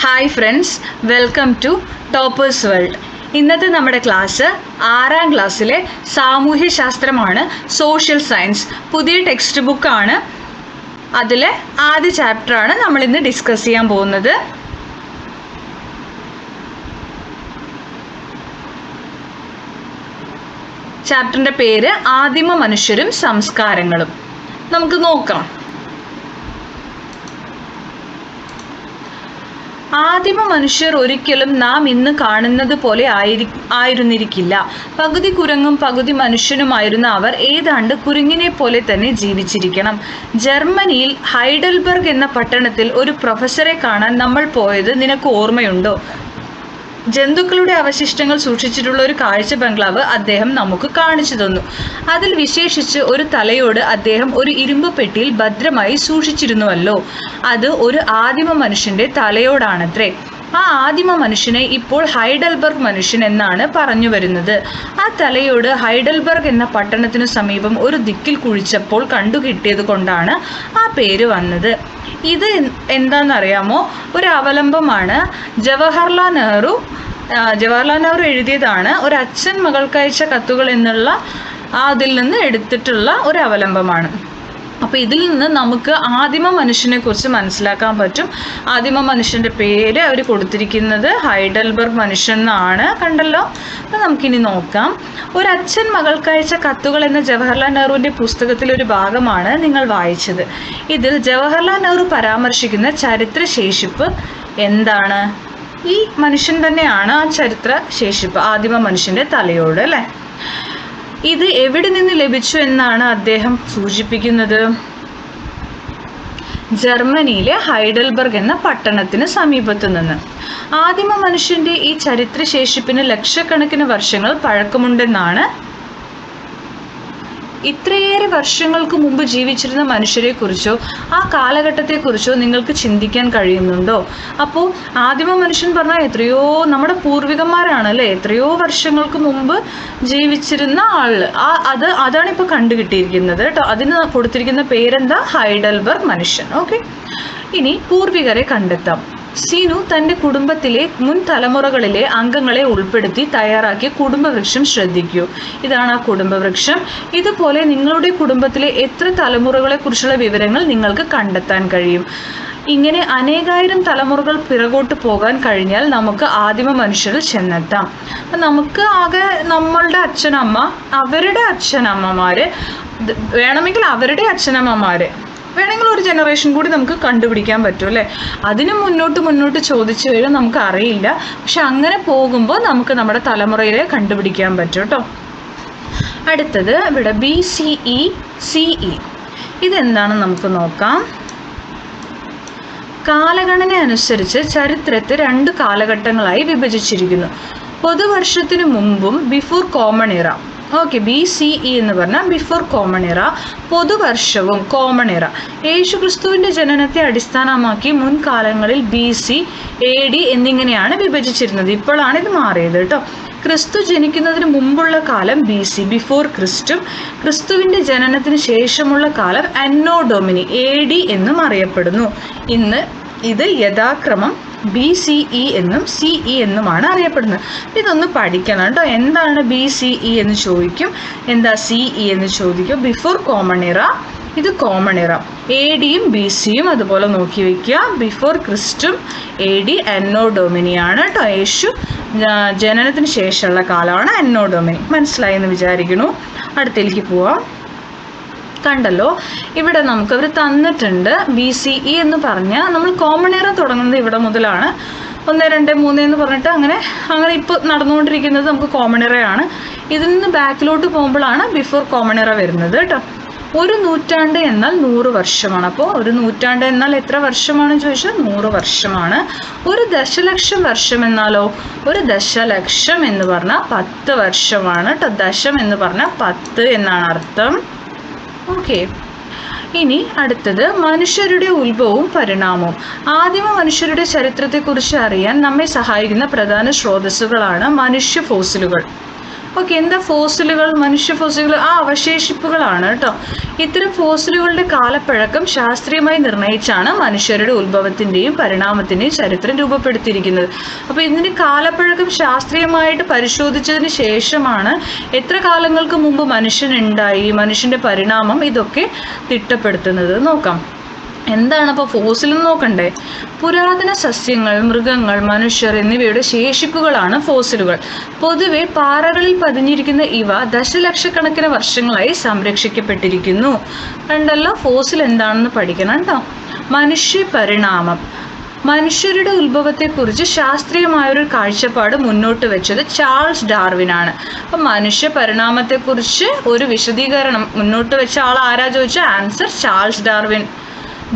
Hi friends, welcome to toppers world. ഇന്നത്തെ നമ്മുടെ class 6ാം ക്ലാസ്സിലെ സാമൂഹ്യശാസ്ത്രമാണ്, സോഷ്യൽ സയൻസ്. പുതിയ ടെക്സ്റ്റ് ബുക്കാണ്. അതിലെ ആദ്യ ചാപ്റ്ററാണ് നമ്മളിന്ന് ഡിസ്കസ് ചെയ്യാൻ പോകുന്നത്. ചാപ്റ്ററിൻ്റെ പേര് ആദിമ മനുഷ്യരും സംസ്കാരങ്ങളും. നമുക്ക് നോക്കാം. ആദിമ മനുഷ്യർ ഒരിക്കലും നാം ഇന്ന് കാണുന്നത് പോലെ ആയിരുന്നിരിക്കില്ല. പകുതി കുരങ്ങും പകുതി മനുഷ്യനുമായിരുന്ന അവർ ഏതാണ്ട് കുരങ്ങിനെ പോലെ തന്നെ ജീവിച്ചിരിക്കണം. ജർമ്മനിയിൽ ഹൈഡൽബർഗ് എന്ന പട്ടണത്തിൽ ഒരു പ്രൊഫസറെ കാണാൻ നമ്മൾ പോയത് നിനക്ക് ഓർമ്മയുണ്ടോ? ജന്തുക്കളുടെ അവശിഷ്ടങ്ങൾ സൂക്ഷിച്ചിട്ടുള്ള ഒരു കാഴ്ച ബംഗ്ലാവ് അദ്ദേഹം നമുക്ക് കാണിച്ചു തന്നു. അതിൽ വിശേഷിച്ച് ഒരു തലയോട് അദ്ദേഹം ഒരു ഇരുമ്പ് പെട്ടിയിൽ ഭദ്രമായി സൂക്ഷിച്ചിരുന്നുവല്ലോ. അത് ഒരു ആദിമ മനുഷ്യന്റെ തലയോടാണത്രേ. ആ ആദിമ മനുഷ്യനെ ഇപ്പോൾ ഹൈഡൽബർഗ് മനുഷ്യൻ എന്നാണ് പറഞ്ഞു വരുന്നത്. ആ തലയോട് ഹൈഡൽബർഗ് എന്ന പട്ടണത്തിനു സമീപം ഒരു ദിക്കിൽ കുഴിച്ചപ്പോൾ കണ്ടുകിട്ടിയത് കൊണ്ടാണ് ആ പേര് വന്നത്. ഇത് എന്താണെന്നറിയാമോ? ഒരു അവലംബമാണ്. ജവഹർലാൽ നെഹ്റു എഴുതിയതാണ്. ഒരു അച്ഛൻ മകൾക്കയച്ച കത്തുകൾ എന്നുള്ള അതിൽ നിന്ന് എടുത്തിട്ടുള്ള ഒരു അവലംബമാണ്. അപ്പോൾ ഇതിൽ നിന്ന് നമുക്ക് ആദിമ മനുഷ്യനെ കുറിച്ച് മനസ്സിലാക്കാൻ പറ്റും. ആദിമ മനുഷ്യൻ്റെ പേര് അവർ കൊടുത്തിരിക്കുന്നത് ഹൈഡൽബർഗ് മനുഷ്യൻ എന്നാണ്. കണ്ടല്ലോ. അപ്പോൾ നമുക്കിനി നോക്കാം. ഒരു അച്ഛൻ മകൾക്കയച്ച കത്തുകൾ എന്ന ജവഹർലാൽ നെഹ്റുവിൻ്റെ പുസ്തകത്തിലെ ഒരു ഭാഗമാണ് നിങ്ങൾ വായിച്ചത്. ഇതിൽ ജവഹർലാൽ നെഹ്റു പരാമർശിക്കുന്ന ചരിത്ര ശേഷിപ്പ് എന്താണ്? ഈ മനുഷ്യൻ തന്നെയാണ് ആ ചരിത്ര ശേഷിപ്പ്, ആദിമ മനുഷ്യൻ്റെ തലയോട്, അല്ലേ? ഇത് എവിടെ നിന്ന് ലഭിച്ചു എന്നാണ് അദ്ദേഹം സൂചിപ്പിക്കുന്നത്? ജർമ്മനിയിലെ ഹൈഡൽബർഗ് എന്ന പട്ടണത്തിന് സമീപത്തു നിന്ന്. ആദിമ മനുഷ്യന്റെ ഈ ചരിത്രശേഷിപ്പിന് ലക്ഷക്കണക്കിന് വർഷങ്ങൾ പഴക്കമുണ്ടെന്നാണ്. ഇത്രയേറെ വർഷങ്ങൾക്ക് മുമ്പ് ജീവിച്ചിരുന്ന മനുഷ്യരെക്കുറിച്ചോ ആ കാലഘട്ടത്തെക്കുറിച്ചോ നിങ്ങൾക്ക് ചിന്തിക്കാൻ കഴിയുന്നുണ്ടോ? അപ്പോൾ ആദിമ മനുഷ്യൻ പറഞ്ഞാൽ എത്രയോ നമ്മുടെ പൂർവികന്മാരാണല്ലേ, എത്രയോ വർഷങ്ങൾക്ക് മുമ്പ് ജീവിച്ചിരുന്ന ആള്. അതാണ് ഇപ്പോൾ കണ്ടുകിട്ടിയിരിക്കുന്നത് കേട്ടോ. അതിന് കൊടുത്തിരിക്കുന്ന പേരെന്താ? ഹൈഡൽബർഗ് മനുഷ്യൻ. ഓക്കെ, ഇനി പൂർവികരെ കണ്ടെത്താം. സീനു തൻ്റെ കുടുംബത്തിലെ മുൻ തലമുറകളിലെ അംഗങ്ങളെ ഉൾപ്പെടുത്തി തയ്യാറാക്കിയ കുടുംബവൃക്ഷം ശ്രദ്ധിക്കൂ. ഇതാണ് ആ കുടുംബവൃക്ഷം. ഇതുപോലെ നിങ്ങളുടെ കുടുംബത്തിലെ എത്ര തലമുറകളെക്കുറിച്ചുള്ള വിവരങ്ങൾ നിങ്ങൾക്ക് കണ്ടെത്താൻ കഴിയും. ഇങ്ങനെ അനേകായിരം തലമുറകൾ പിറകോട്ട് പോകാൻ കഴിഞ്ഞാൽ നമുക്ക് ആദിമ മനുഷ്യരിൽ ചെന്നെത്താം. അപ്പം നമുക്ക് ആകെ നമ്മളുടെ അച്ഛനമ്മ, അവരുടെ അച്ഛനമ്മമാർ, വേണമെങ്കിൽ അവരുടെ അച്ഛനമ്മമാർ, വേണമെങ്കിൽ ഒരു ജനറേഷൻ കൂടി നമുക്ക് കണ്ടുപിടിക്കാൻ പറ്റും, അല്ലേ? അതിന് മുന്നോട്ട് ചോദിച്ചു കഴിഞ്ഞാൽ നമുക്ക് അറിയില്ല. പക്ഷെ അങ്ങനെ പോകുമ്പോൾ നമുക്ക് നമ്മുടെ തലമുറയിലെ കണ്ടുപിടിക്കാൻ പറ്റും കേട്ടോ. അടുത്തത് ഇവിടെ BCE CE. ഇതെന്താണെന്ന് നമുക്ക് നോക്കാം. കാലഗണന അനുസരിച്ച് ചരിത്രത്തെ 2 കാലഘട്ടങ്ങളായി വിഭജിച്ചിരിക്കുന്നു. പൊതുവർഷത്തിനു മുമ്പും ബിഫോർ കോമൺ ഇറ. ഓക്കെ, BCE എന്ന് പറഞ്ഞാൽ ബിഫോർ കോമൺ ഇറ, പൊതുവർഷവും കോമൺ ഇറ. യേശുക്രിസ്തുവിൻ്റെ ജനനത്തെ അടിസ്ഥാനമാക്കി മുൻകാലങ്ങളിൽ BC, AD എന്നിങ്ങനെയാണ് വിഭജിച്ചിരുന്നത്. ഇപ്പോഴാണ് ഇത് മാറിയത് കേട്ടോ. ക്രിസ്തു ജനിക്കുന്നതിന് മുമ്പുള്ള കാലം BC, ബിഫോർ ക്രിസ്റ്റും ക്രിസ്തുവിൻ്റെ ജനനത്തിന് ശേഷമുള്ള കാലം അന്നോ ഡൊമിനി, AD എന്നും അറിയപ്പെടുന്നു. ഇന്ന് ഇത് യഥാക്രമം BCE എന്നും CE എന്നുമാണ് അറിയപ്പെടുന്നത്. ഇതൊന്ന് പഠിക്കണം കേട്ടോ. എന്താണ് BCE എന്ന് ചോദിക്കും, എന്താ CE എന്ന് ചോദിക്കും. ബിഫോർ കോമൺ ഇറ, ഇത് കോമൺ ഇറ. ADയും BCയും അതുപോലെ നോക്കി വയ്ക്കുക. ബിഫോർ ക്രിസ്റ്റും AD അന്നോ ഡൊമിനിയാണ് കേട്ടോ. യേശു ജനനത്തിന് ശേഷമുള്ള കാലമാണ് അന്നോ ഡൊമിനി. മനസ്സിലായി എന്ന് വിചാരിക്കുന്നു. അടുത്തേക്ക് പോവാം. കണ്ടല്ലോ, ഇവിടെ നമുക്ക് അവർ തന്നിട്ടുണ്ട്. BCE എന്ന് പറഞ്ഞാൽ നമ്മൾ കോമൺ ഇറ തുടങ്ങുന്നത് ഇവിടെ മുതലാണ്. 1, 2, 3 എന്ന് പറഞ്ഞിട്ട് അങ്ങനെ ഇപ്പോൾ നടന്നുകൊണ്ടിരിക്കുന്നത് നമുക്ക് കോമൺ ഇറയാണ്. ഇതിൽ നിന്ന് ബാക്കിലോട്ട് പോകുമ്പോഴാണ് ബിഫോർ കോമൺ ഇറ വരുന്നത് കേട്ടോ. ഒരു നൂറ്റാണ്ട് എന്നാൽ 100 വർഷമാണ്. അപ്പോൾ ഒരു നൂറ്റാണ്ട് എന്നാൽ എത്ര വർഷമാണ് ചോദിച്ചാൽ 100 വർഷമാണ്. ഒരു ദശലക്ഷം വർഷം എന്നാലോ? ഒരു ദശലക്ഷം എന്ന് പറഞ്ഞാൽ 10 വർഷമാണ് കേട്ടോ. ദശം എന്ന് പറഞ്ഞാൽ 10 എന്നാണ് അർത്ഥം. ഓക്കെ, ഇനി അടുത്തത് മനുഷ്യരുടെ ഉത്ഭവവും പരിണാമവും. ആദിമ മനുഷ്യരുടെ ചരിത്രത്തെക്കുറിച്ച് അറിയാൻ നമ്മെ സഹായിക്കുന്ന പ്രധാന സ്രോതസ്സുകളാണ് മനുഷ്യ ഫോസിലുകൾ. ഓക്കെ, എന്താ ഫോസിലുകൾ? മനുഷ്യ ഫോസിലുകൾ അവശേഷിപ്പുകളാണ് കേട്ടോ. ഇത്തരം ഫോസിലുകളുടെ കാലപ്പഴക്കം ശാസ്ത്രീയമായി നിർണയിച്ചാണ് മനുഷ്യരുടെ ഉത്ഭവത്തിൻ്റെയും പരിണാമത്തിൻ്റെയും ചരിത്രം രൂപപ്പെടുത്തിയിരിക്കുന്നത്. അപ്പോൾ ഇതിന് കാലപ്പഴക്കം ശാസ്ത്രീയമായിട്ട് പരിശോധിച്ചതിന് ശേഷമാണ് എത്ര കാലങ്ങൾക്ക് മുമ്പ് മനുഷ്യനുണ്ടായി, മനുഷ്യൻ്റെ പരിണാമം, ഇതൊക്കെ തിട്ടപ്പെടുത്തുന്നത്. നോക്കാം എന്താണ് അപ്പോൾ ഫോസിൽ എന്ന് നോക്കണ്ടേ. പുരാതന സസ്യങ്ങൾ, മൃഗങ്ങൾ, മനുഷ്യർ എന്നിവയുടെ ശേഷിപ്പുകളാണ് ഫോസിലുകൾ. പൊതുവെ പാറകളിൽ പതിഞ്ഞിരിക്കുന്ന ഇവ ദശലക്ഷക്കണക്കിന് വർഷങ്ങളായി സംരക്ഷിക്കപ്പെട്ടിരിക്കുന്നു. കണ്ടല്ലോ, ഫോസിൽ എന്താണെന്ന് പഠിക്കണം കേട്ടോ. മനുഷ്യ പരിണാമം. മനുഷ്യരുടെ ഉത്ഭവത്തെക്കുറിച്ച് ശാസ്ത്രീയമായൊരു കാഴ്ചപ്പാട് മുന്നോട്ട് വെച്ചത് ചാൾസ് ഡാർവിനാണ്. അപ്പം മനുഷ്യ പരിണാമത്തെക്കുറിച്ച് ഒരു വിശദീകരണം മുന്നോട്ട് വെച്ച ആൾ ആരാ ചോദിച്ചാൽ ആൻസർ ചാൾസ് ഡാർവിൻ.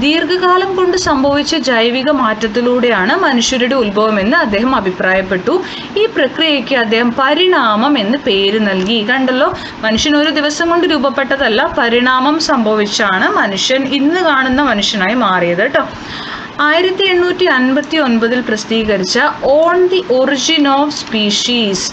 ദീർഘകാലം കൊണ്ട് സംഭവിച്ച ജൈവിക മാറ്റത്തിലൂടെയാണ് മനുഷ്യരുടെ ഉത്ഭവമെന്ന് അദ്ദേഹം അഭിപ്രായപ്പെട്ടു. ഈ പ്രക്രിയയ്ക്ക് അദ്ദേഹം പരിണാമം എന്ന് പേര് നൽകി. കണ്ടല്ലോ, മനുഷ്യൻ ഒരു ദിവസം കൊണ്ട് രൂപപ്പെട്ടതല്ല, പരിണാമം സംഭവിച്ചാണ് മനുഷ്യൻ ഇന്ന് കാണുന്ന മനുഷ്യനായി മാറിയത് കേട്ടോ. 1859 പ്രസിദ്ധീകരിച്ച on the origin of species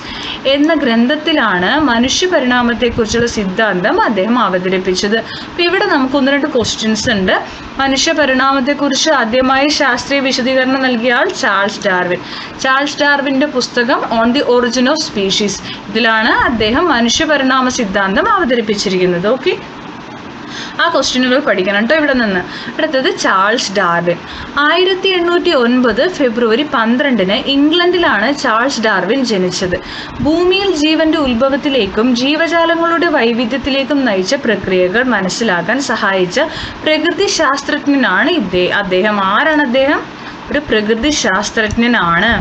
എന്ന ഗ്രന്ഥത്തിലാണ് മനുഷ്യ പരിണാമത്തെക്കുറിച്ചുള്ള സിദ്ധാന്തം അദ്ദേഹം അവതരിപ്പിച്ചത്. അപ്പോൾ ഇവിടെ നമുക്ക് 1-2 ക്വസ്റ്റ്യൻസ് ഉണ്ട്. മനുഷ്യ പരിണാമത്തെക്കുറിച്ച് ആദ്യമായി ശാസ്ത്രീയ വിശദീകരണം നൽകിയ ആൾ ചാൾസ് ഡാർവിൻ. ചാൾസ് ഡാർവിൻ്റെ പുസ്തകം on the origin of species, ഇതിലാണ് അദ്ദേഹം മനുഷ്യ പരിണാമ സിദ്ധാന്തം അവതരിപ്പിച്ചിരിക്കുന്നത്. ഓക്കെ, ആ ക്വസ്റ്റ്യനുകൾ പഠിക്കണം കേട്ടോ ഇവിടെ നിന്ന്. അടുത്തത് ചാൾസ് ഡാർവിൻ. 1809 ഫെബ്രുവരി 12 ഇംഗ്ലണ്ടിലാണ് ചാൾസ് ഡാർവിൻ ജനിച്ചത്. ഭൂമിയിൽ ജീവന്റെ ഉത്ഭവത്തിലേക്കും ജീവജാലങ്ങളുടെ വൈവിധ്യത്തിലേക്കും നയിച്ച പ്രക്രിയകൾ മനസ്സിലാക്കാൻ സഹായിച്ച പ്രകൃതി ശാസ്ത്രജ്ഞനാണ് അദ്ദേഹം. ആരാണ് അദ്ദേഹം? ഒരു പ്രകൃതി ശാസ്ത്രജ്ഞനാണ്.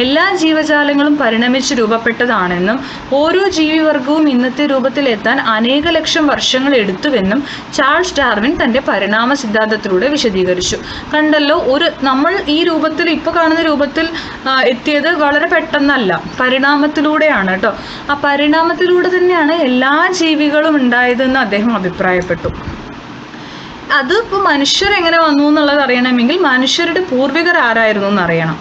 എല്ലാ ജീവജാലങ്ങളും പരിണമിച്ച് രൂപപ്പെട്ടതാണെന്നും ഓരോ ജീവിവർഗവും ഇന്നത്തെ രൂപത്തിലെത്താൻ അനേക ലക്ഷം വർഷങ്ങൾ എടുത്തുവെന്നും ചാൾസ് ഡാർവിൻ തൻ്റെ പരിണാമ സിദ്ധാന്തത്തിലൂടെ വിശദീകരിച്ചു. കണ്ടല്ലോ, നമ്മൾ ഈ രൂപത്തിൽ ഇപ്പോൾ കാണുന്ന രൂപത്തിൽ എത്തിയത് വളരെ പെട്ടെന്നല്ല, പരിണാമത്തിലൂടെയാണ് കേട്ടോ. ആ പരിണാമത്തിലൂടെ തന്നെയാണ് എല്ലാ ജീവികളും ഉണ്ടായതെന്ന് അദ്ദേഹം അഭിപ്രായപ്പെട്ടു. അത് ഇപ്പോൾ മനുഷ്യരെങ്ങനെ വന്നു എന്നുള്ളത് അറിയണമെങ്കിൽ മനുഷ്യരുടെ പൂർവികർ ആരായിരുന്നു എന്നറിയണം.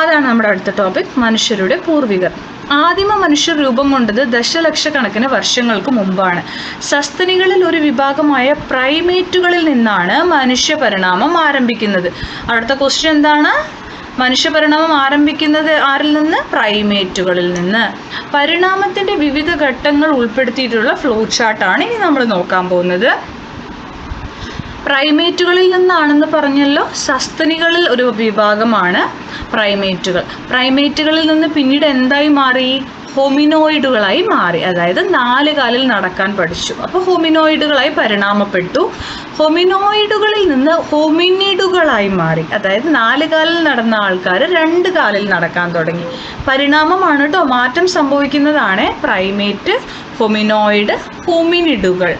അതാണ് നമ്മുടെ അടുത്ത ടോപ്പിക്, മനുഷ്യരുടെ പൂർവികർ. ആദിമ മനുഷ്യർ രൂപം കൊണ്ടത് ദശലക്ഷക്കണക്കിന് വർഷങ്ങൾക്ക് മുമ്പാണ്. സസ്തനികളിൽ ഒരു വിഭാഗമായ പ്രൈമേറ്റുകളിൽ നിന്നാണ് മനുഷ്യ പരിണാമം ആരംഭിക്കുന്നത്. അടുത്ത ക്വസ്റ്റ്യൻ എന്താണ്? മനുഷ്യപരിണാമം ആരംഭിക്കുന്നത് ആരിൽ നിന്ന്? പ്രൈമേറ്റുകളിൽ നിന്ന്. പരിണാമത്തിൻ്റെ വിവിധ ഘട്ടങ്ങൾ ഉൾപ്പെടുത്തിയിട്ടുള്ള ഫ്ലോ ചാർട്ടാണ് ഇനി നമ്മൾ നോക്കാൻ പോകുന്നത്. പ്രൈമേറ്റുകളിൽ നിന്നാണെന്ന് പറഞ്ഞല്ലോ, സസ്തനികളിൽ ഒരു വിഭാഗമാണ് പ്രൈമേറ്റുകൾ. പ്രൈമേറ്റുകളിൽ നിന്ന് പിന്നീട് എന്തായി മാറി? ഹോമിനോയിഡുകളായി മാറി. അതായത് 4 കാലിൽ നടക്കാൻ പഠിച്ചു. അപ്പോൾ ഹോമിനോയിഡുകളായി പരിണാമപ്പെട്ടു. ഹോമിനോയിഡുകളിൽ നിന്ന് ഹോമിനിഡുകളായി മാറി. അതായത് 4 കാലിൽ നടന്ന ആൾക്കാർ 2 കാലിൽ നടക്കാൻ തുടങ്ങി. പരിണാമമാണ് കേട്ടോ, മാറ്റം സംഭവിക്കുന്നതാണ്. പ്രൈമേറ്റ്, ഹോമിനോയിഡ്, ഹോമിനിഡുകൾ.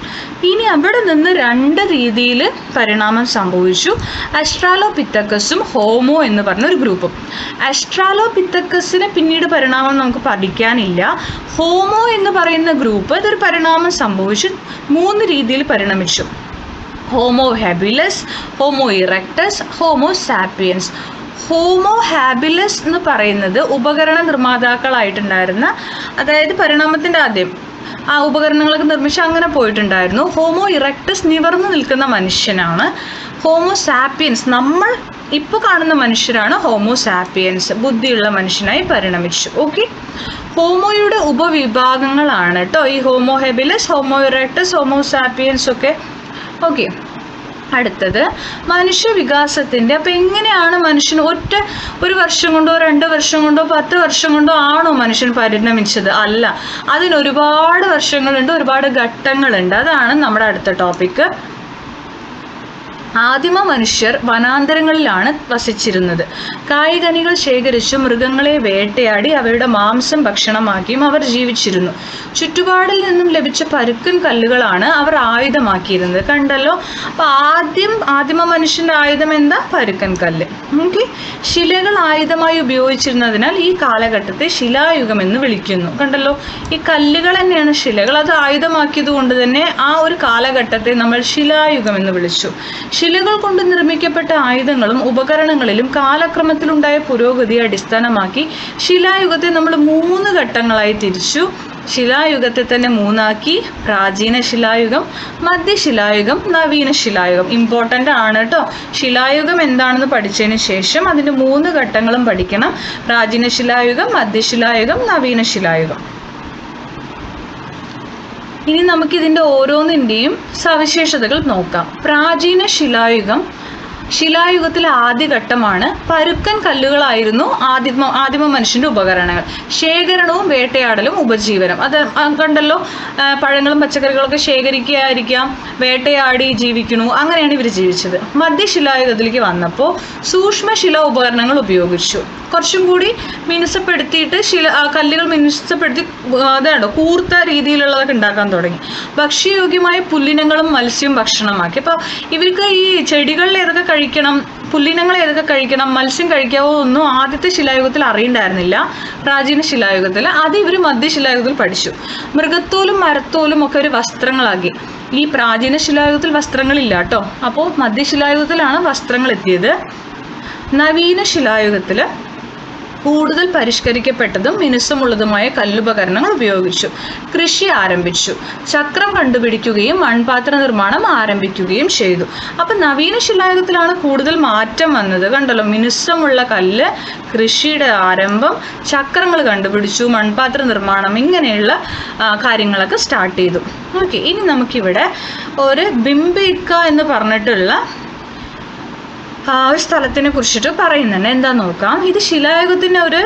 ഇനി അവിടെ നിന്ന് 2 രീതിയിൽ പരിണാമം സംഭവിച്ചു. അസ്ട്രാലോപിത്തക്കസും ഹോമോ എന്ന് പറഞ്ഞ ഒരു ഗ്രൂപ്പും. അസ്ട്രാലോപിത്തക്കസിന് പിന്നീട് പരിണാമം നമുക്ക് പഠിക്കാനില്ല. ഹോമോ എന്ന് പറയുന്ന ഗ്രൂപ്പ് ഇതൊരു പരിണാമം സംഭവിച്ചു 3 രീതിയിൽ പരിണമിച്ചു. Homo habilis, Homo erectus, Homo sapiens. Homo habilis എന്ന് പറയുന്നത് ഉപകരണ നിർമ്മാതാക്കളായിട്ടുണ്ടായിരുന്ന, അതായത് പരിണാമത്തിൻ്റെ ആദ്യം ആ ഉപകരണങ്ങളൊക്കെ നിർമ്മിച്ച് അങ്ങനെ പോയിട്ടുണ്ടായിരുന്നു. ഹോമോ ഇറക്ടസ് നിവർന്നു നിൽക്കുന്ന മനുഷ്യനാണ്. ഹോമോ സാപ്പിയൻസ് നമ്മൾ ഇപ്പോൾ കാണുന്ന മനുഷ്യരാണ് ഹോമോ സാപ്പിയൻസ്, ബുദ്ധിയുള്ള മനുഷ്യനായി പരിണമിച്ചു. ഓക്കെ, ഹോമോയുടെ ഉപവിഭാഗങ്ങളാണ് കേട്ടോ ഈ Homo habilis, Homo erectus, Homo sapiens ഒക്കെ. ഓക്കെ, അടുത്തത് മനുഷ്യവികാസത്തിൻ്റെ. അപ്പോൾ എങ്ങനെയാണ് മനുഷ്യൻ ഒരു വർഷം കൊണ്ടോ 2 വർഷം കൊണ്ടോ 10 വർഷം കൊണ്ടോ ആണോ മനുഷ്യൻ പരിണമിച്ചത്? അല്ല, അതിന് ഒരുപാട് വർഷങ്ങളുണ്ട്, ഒരുപാട് ഘട്ടങ്ങളുണ്ട്. അതാണ് നമ്മുടെ അടുത്ത ടോപ്പിക്ക്. ആദിമ മനുഷ്യർ വനാന്തരങ്ങളിലാണ് വസിച്ചിരുന്നത്. കായ്കനികൾ ശേഖരിച്ചു മൃഗങ്ങളെ വേട്ടയാടി അവയുടെ മാംസം ഭക്ഷണമാക്കിയും അവർ ജീവിച്ചിരുന്നു. ചുറ്റുപാടിൽ നിന്നും ലഭിച്ച പരുക്കൻ കല്ലുകളാണ് അവർ ആയുധമാക്കിയിരുന്നത്. കണ്ടല്ലോ, അപ്പോൾ ആദിമ മനുഷ്യൻ്റെ ആയുധം എന്താ? പരുക്കൻ കല്ല്. ഓക്കെ, ശിലകൾ ആയുധമായി ഉപയോഗിച്ചിരുന്നതിനാൽ ഈ കാലഘട്ടത്തെ ശിലായുഗം എന്ന് വിളിക്കുന്നു. കണ്ടല്ലോ, ഈ കല്ലുകൾ തന്നെയാണ് ശിലകൾ, അത് ആയുധമാക്കിയത് കൊണ്ട് തന്നെ ആ ഒരു കാലഘട്ടത്തെ നമ്മൾ ശിലായുഗം എന്ന് വിളിച്ചു. ശിലകൾ കൊണ്ട് നിർമ്മിക്കപ്പെട്ട ആയുധങ്ങളും ഉപകരണങ്ങളിലും കാലക്രമത്തിലുണ്ടായ പുരോഗതിയെ അടിസ്ഥാനമാക്കി ശിലായുഗത്തെ നമ്മൾ 3 ഘട്ടങ്ങളായി തിരിച്ചു. ശിലായുഗത്തെ തന്നെ മൂന്നാക്കി: പ്രാചീന ശിലായുഗം, മധ്യശിലായുഗം, നവീന ശിലായുഗം. ഇമ്പോർട്ടൻ്റ് ആണ് കേട്ടോ. ശിലായുഗം എന്താണെന്ന് പഠിച്ചതിന് ശേഷം അതിൻ്റെ 3 ഘട്ടങ്ങളും പഠിക്കണം: പ്രാചീന ശിലായുഗം, മധ്യശിലായുഗം, നവീന ശിലായുഗം. ഇനി നമുക്കിതിൻ്റെ ഓരോന്നിൻ്റെയും സവിശേഷതകൾ നോക്കാം. പ്രാചീന ശിലായുഗത്തിലെ ആദ്യഘട്ടമാണ്. പരുക്കൻ കല്ലുകളായിരുന്നു ആദിമ മനുഷ്യൻ്റെ ഉപകരണങ്ങൾ. ശേഖരണവും വേട്ടയാടലും ഉപജീവനം. അത് കണ്ടല്ലോ, പഴങ്ങളും പച്ചക്കറികളൊക്കെ ശേഖരിക്കുകയായിരിക്കാം, വേട്ടയാടി ജീവിക്കണു, അങ്ങനെയാണ് ഇവർ ജീവിച്ചത്. മധ്യശിലായുഗത്തിലേക്ക് വന്നപ്പോൾ സൂക്ഷ്മശില ഉപകരണങ്ങൾ ഉപയോഗിച്ചു. കുറച്ചും കൂടി മിനുസപ്പെടുത്തിയിട്ട് കല്ലുകൾ മിനുസപ്പെടുത്തി അതാണോ കൂർത്ത രീതിയിലുള്ളതൊക്കെ ഉണ്ടാക്കാൻ തുടങ്ങി. ഭക്ഷ്യയോഗ്യമായ പുല്ലിനങ്ങളും മത്സ്യവും ഭക്ഷണമാക്കി. അപ്പോൾ ഇവർക്ക് ഈ ചെടികളിൽ ഏതൊക്കെ കഴിക്കണം, പുല്ലിനങ്ങൾ ഏതൊക്കെ കഴിക്കണം, മത്സ്യം കഴിക്കാവോ ഒന്നും ആദ്യത്തെ ശിലായുഗത്തിൽ അറിയണ്ടായിരുന്നില്ല. പ്രാചീന ശിലായുഗത്തിൽ അത് ഇവർ മധ്യശിലായുഗത്തിൽ പഠിച്ചു. മൃഗത്തോലും മരത്തോലും ഒക്കെ ഒരു വസ്ത്രങ്ങളാക്കി. ഈ പ്രാചീന ശിലായുഗത്തിൽ വസ്ത്രങ്ങളില്ല കേട്ടോ. അപ്പോൾ മധ്യശിലായുഗത്തിലാണ് വസ്ത്രങ്ങൾ എത്തിയത്. നവീന ശിലായുഗത്തിൽ കൂടുതൽ പരിഷ്കരിക്കപ്പെട്ടതും മിനുസമുള്ളതുമായ കല്ലുപകരണങ്ങൾ ഉപയോഗിച്ചു. കൃഷി ആരംഭിച്ചു. ചക്രം കണ്ടുപിടിക്കുകയും മൺപാത്ര നിർമ്മാണം ആരംഭിക്കുകയും ചെയ്തു. അപ്പം നവീന ശിലായുഗത്തിലാണ് കൂടുതൽ മാറ്റം വന്നത്. കണ്ടല്ലോ, മിനുസമുള്ള കല്ല്, കൃഷിയുടെ ആരംഭം, ചക്രങ്ങൾ കണ്ടുപിടിച്ചു, മൺപാത്ര നിർമ്മാണം, ഇങ്ങനെയുള്ള കാര്യങ്ങളൊക്കെ സ്റ്റാർട്ട് ചെയ്തു. ഓക്കെ, ഇനി നമുക്കിവിടെ ഒരു ബിംബേത്ക എന്ന് പറഞ്ഞിട്ടുള്ള ഒരു സ്ഥലത്തിനെ കുറിച്ചിട്ട് പറയുന്നുണ്ട്. എന്താ നോക്കാം. ഇത് ശിലായുഗത്തിൻ്റെ ഒരു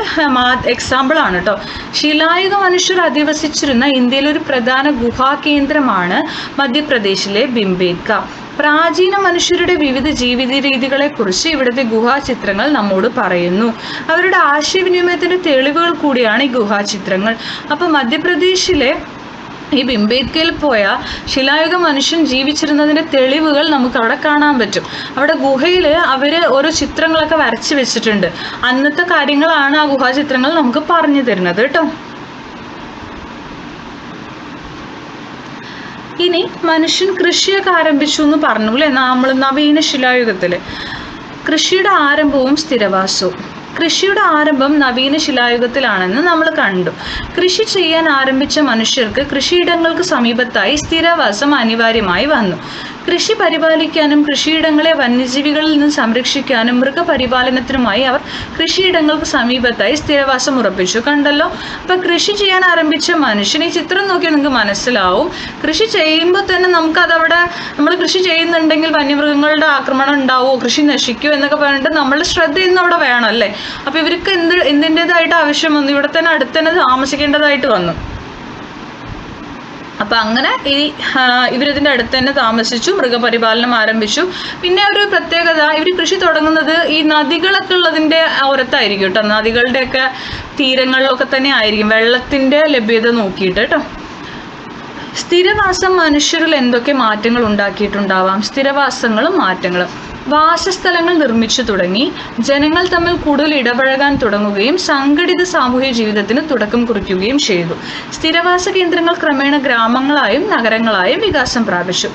എക്സാമ്പിൾ ആണ് കേട്ടോ. ശിലായുഗ മനുഷ്യർ അധിവസിച്ചിരുന്ന ഇന്ത്യയിലെ ഒരു പ്രധാന ഗുഹാകേന്ദ്രമാണ് മധ്യപ്രദേശിലെ ബിംബേത്ക. പ്രാചീന മനുഷ്യരുടെ വിവിധ ജീവിത രീതികളെക്കുറിച്ച് ഇവിടുത്തെ ഗുഹാചിത്രങ്ങൾ നമ്മോട് പറയുന്നു. അവരുടെ ആശയവിനിമയത്തിൻ്റെ തെളിവുകൾ കൂടിയാണ് ഈ ഗുഹാചിത്രങ്ങൾ. അപ്പോൾ മധ്യപ്രദേശിലെ ഈ ബിംബേത്കയിൽ പോയാൽ ശിലായുഗ മനുഷ്യൻ ജീവിച്ചിരുന്നതിൻ്റെ തെളിവുകൾ നമുക്ക് അവിടെ കാണാൻ പറ്റും. അവിടെ ഗുഹയിൽ അവർ ഓരോ ചിത്രങ്ങളൊക്കെ വരച്ച് വെച്ചിട്ടുണ്ട്. അന്നത്തെ കാര്യങ്ങളാണ് ആ ഗുഹാചിത്രങ്ങൾ നമുക്ക് പറഞ്ഞു തരുന്നത് കേട്ടോ. ഇനി മനുഷ്യൻ കൃഷിയൊക്കെ ആരംഭിച്ചു എന്ന് പറഞ്ഞു അല്ലേ, നമ്മൾ നവീന ശിലായുഗത്തിൽ. കൃഷിയുടെ ആരംഭവും സ്ഥിരവാസവും. കൃഷിയുടെ ആരംഭം നവീന ശിലായുഗത്തിലാണെന്ന് നമ്മൾ കണ്ടു. കൃഷി ചെയ്യാൻ ആരംഭിച്ച മനുഷ്യർക്ക് കൃഷിയിടങ്ങൾക്ക് സമീപത്തായി സ്ഥിരവാസം അനിവാര്യമായി വന്നു. കൃഷി പരിപാലിക്കാനും കൃഷിയിടങ്ങളെ വന്യജീവികളിൽ നിന്ന് സംരക്ഷിക്കാനും മൃഗപരിപാലനത്തിനുമായി അവർ കൃഷിയിടങ്ങൾക്ക് സമീപത്തായി സ്ഥിരവാസം ഉറപ്പിച്ചു. കണ്ടല്ലോ, അപ്പം കൃഷി ചെയ്യാൻ ആരംഭിച്ച മനുഷ്യൻ, ഈ ചിത്രം നോക്കിയാൽ നിങ്ങൾക്ക് മനസ്സിലാവും. കൃഷി ചെയ്യുമ്പോൾ തന്നെ നമുക്കതവിടെ നമ്മൾ കൃഷി ചെയ്യുന്നുണ്ടെങ്കിൽ വന്യമൃഗങ്ങളുടെ ആക്രമണം ഉണ്ടാവുമോ, കൃഷി നശിക്കുമോ എന്നൊക്കെ പറഞ്ഞിട്ട് നമ്മളുടെ ശ്രദ്ധയൊന്നും അവിടെ വേണം അല്ലേ. അപ്പോൾ ഇവർക്ക് എന്തിൻ്റെതായിട്ട് ആവശ്യം വന്നു, ഇവിടെ തന്നെ അടുത്ത് തന്നെ താമസിക്കേണ്ടതായിട്ട് വന്നു. അപ്പം അങ്ങനെ ഇവരിതിൻ്റെ അടുത്ത് തന്നെ താമസിച്ചു, മൃഗപരിപാലനം ആരംഭിച്ചു. പിന്നെ ഒരു പ്രത്യേകത, ഇവർ കൃഷി തുടങ്ങുന്നത് ഈ നദികളൊക്കെ ഉള്ളതിൻ്റെ ഓരത്തായിരിക്കും കേട്ടോ. നദികളുടെയൊക്കെ തീരങ്ങളിലൊക്കെ തന്നെ ആയിരിക്കും, വെള്ളത്തിൻ്റെ ലഭ്യത നോക്കിയിട്ട് കേട്ടോ. സ്ഥിരവാസം മനുഷ്യരിൽ എന്തൊക്കെ മാറ്റങ്ങൾ ഉണ്ടാക്കിയിട്ടുണ്ടാവാം? സ്ഥിരവാസങ്ങളും മാറ്റങ്ങളും. വാസസ്ഥലങ്ങൾ നിർമ്മിച്ചു തുടങ്ങി. ജനങ്ങൾ തമ്മിൽ കൂടുതൽ ഇടപഴകാൻ തുടങ്ങുകയും സംഘടിത സാമൂഹ്യ ജീവിതത്തിന് തുടക്കം കുറിക്കുകയും ചെയ്തു. സ്ഥിരവാസ കേന്ദ്രങ്ങൾ ക്രമേണ ഗ്രാമങ്ങളായും നഗരങ്ങളായും വികാസം പ്രാപിച്ചു.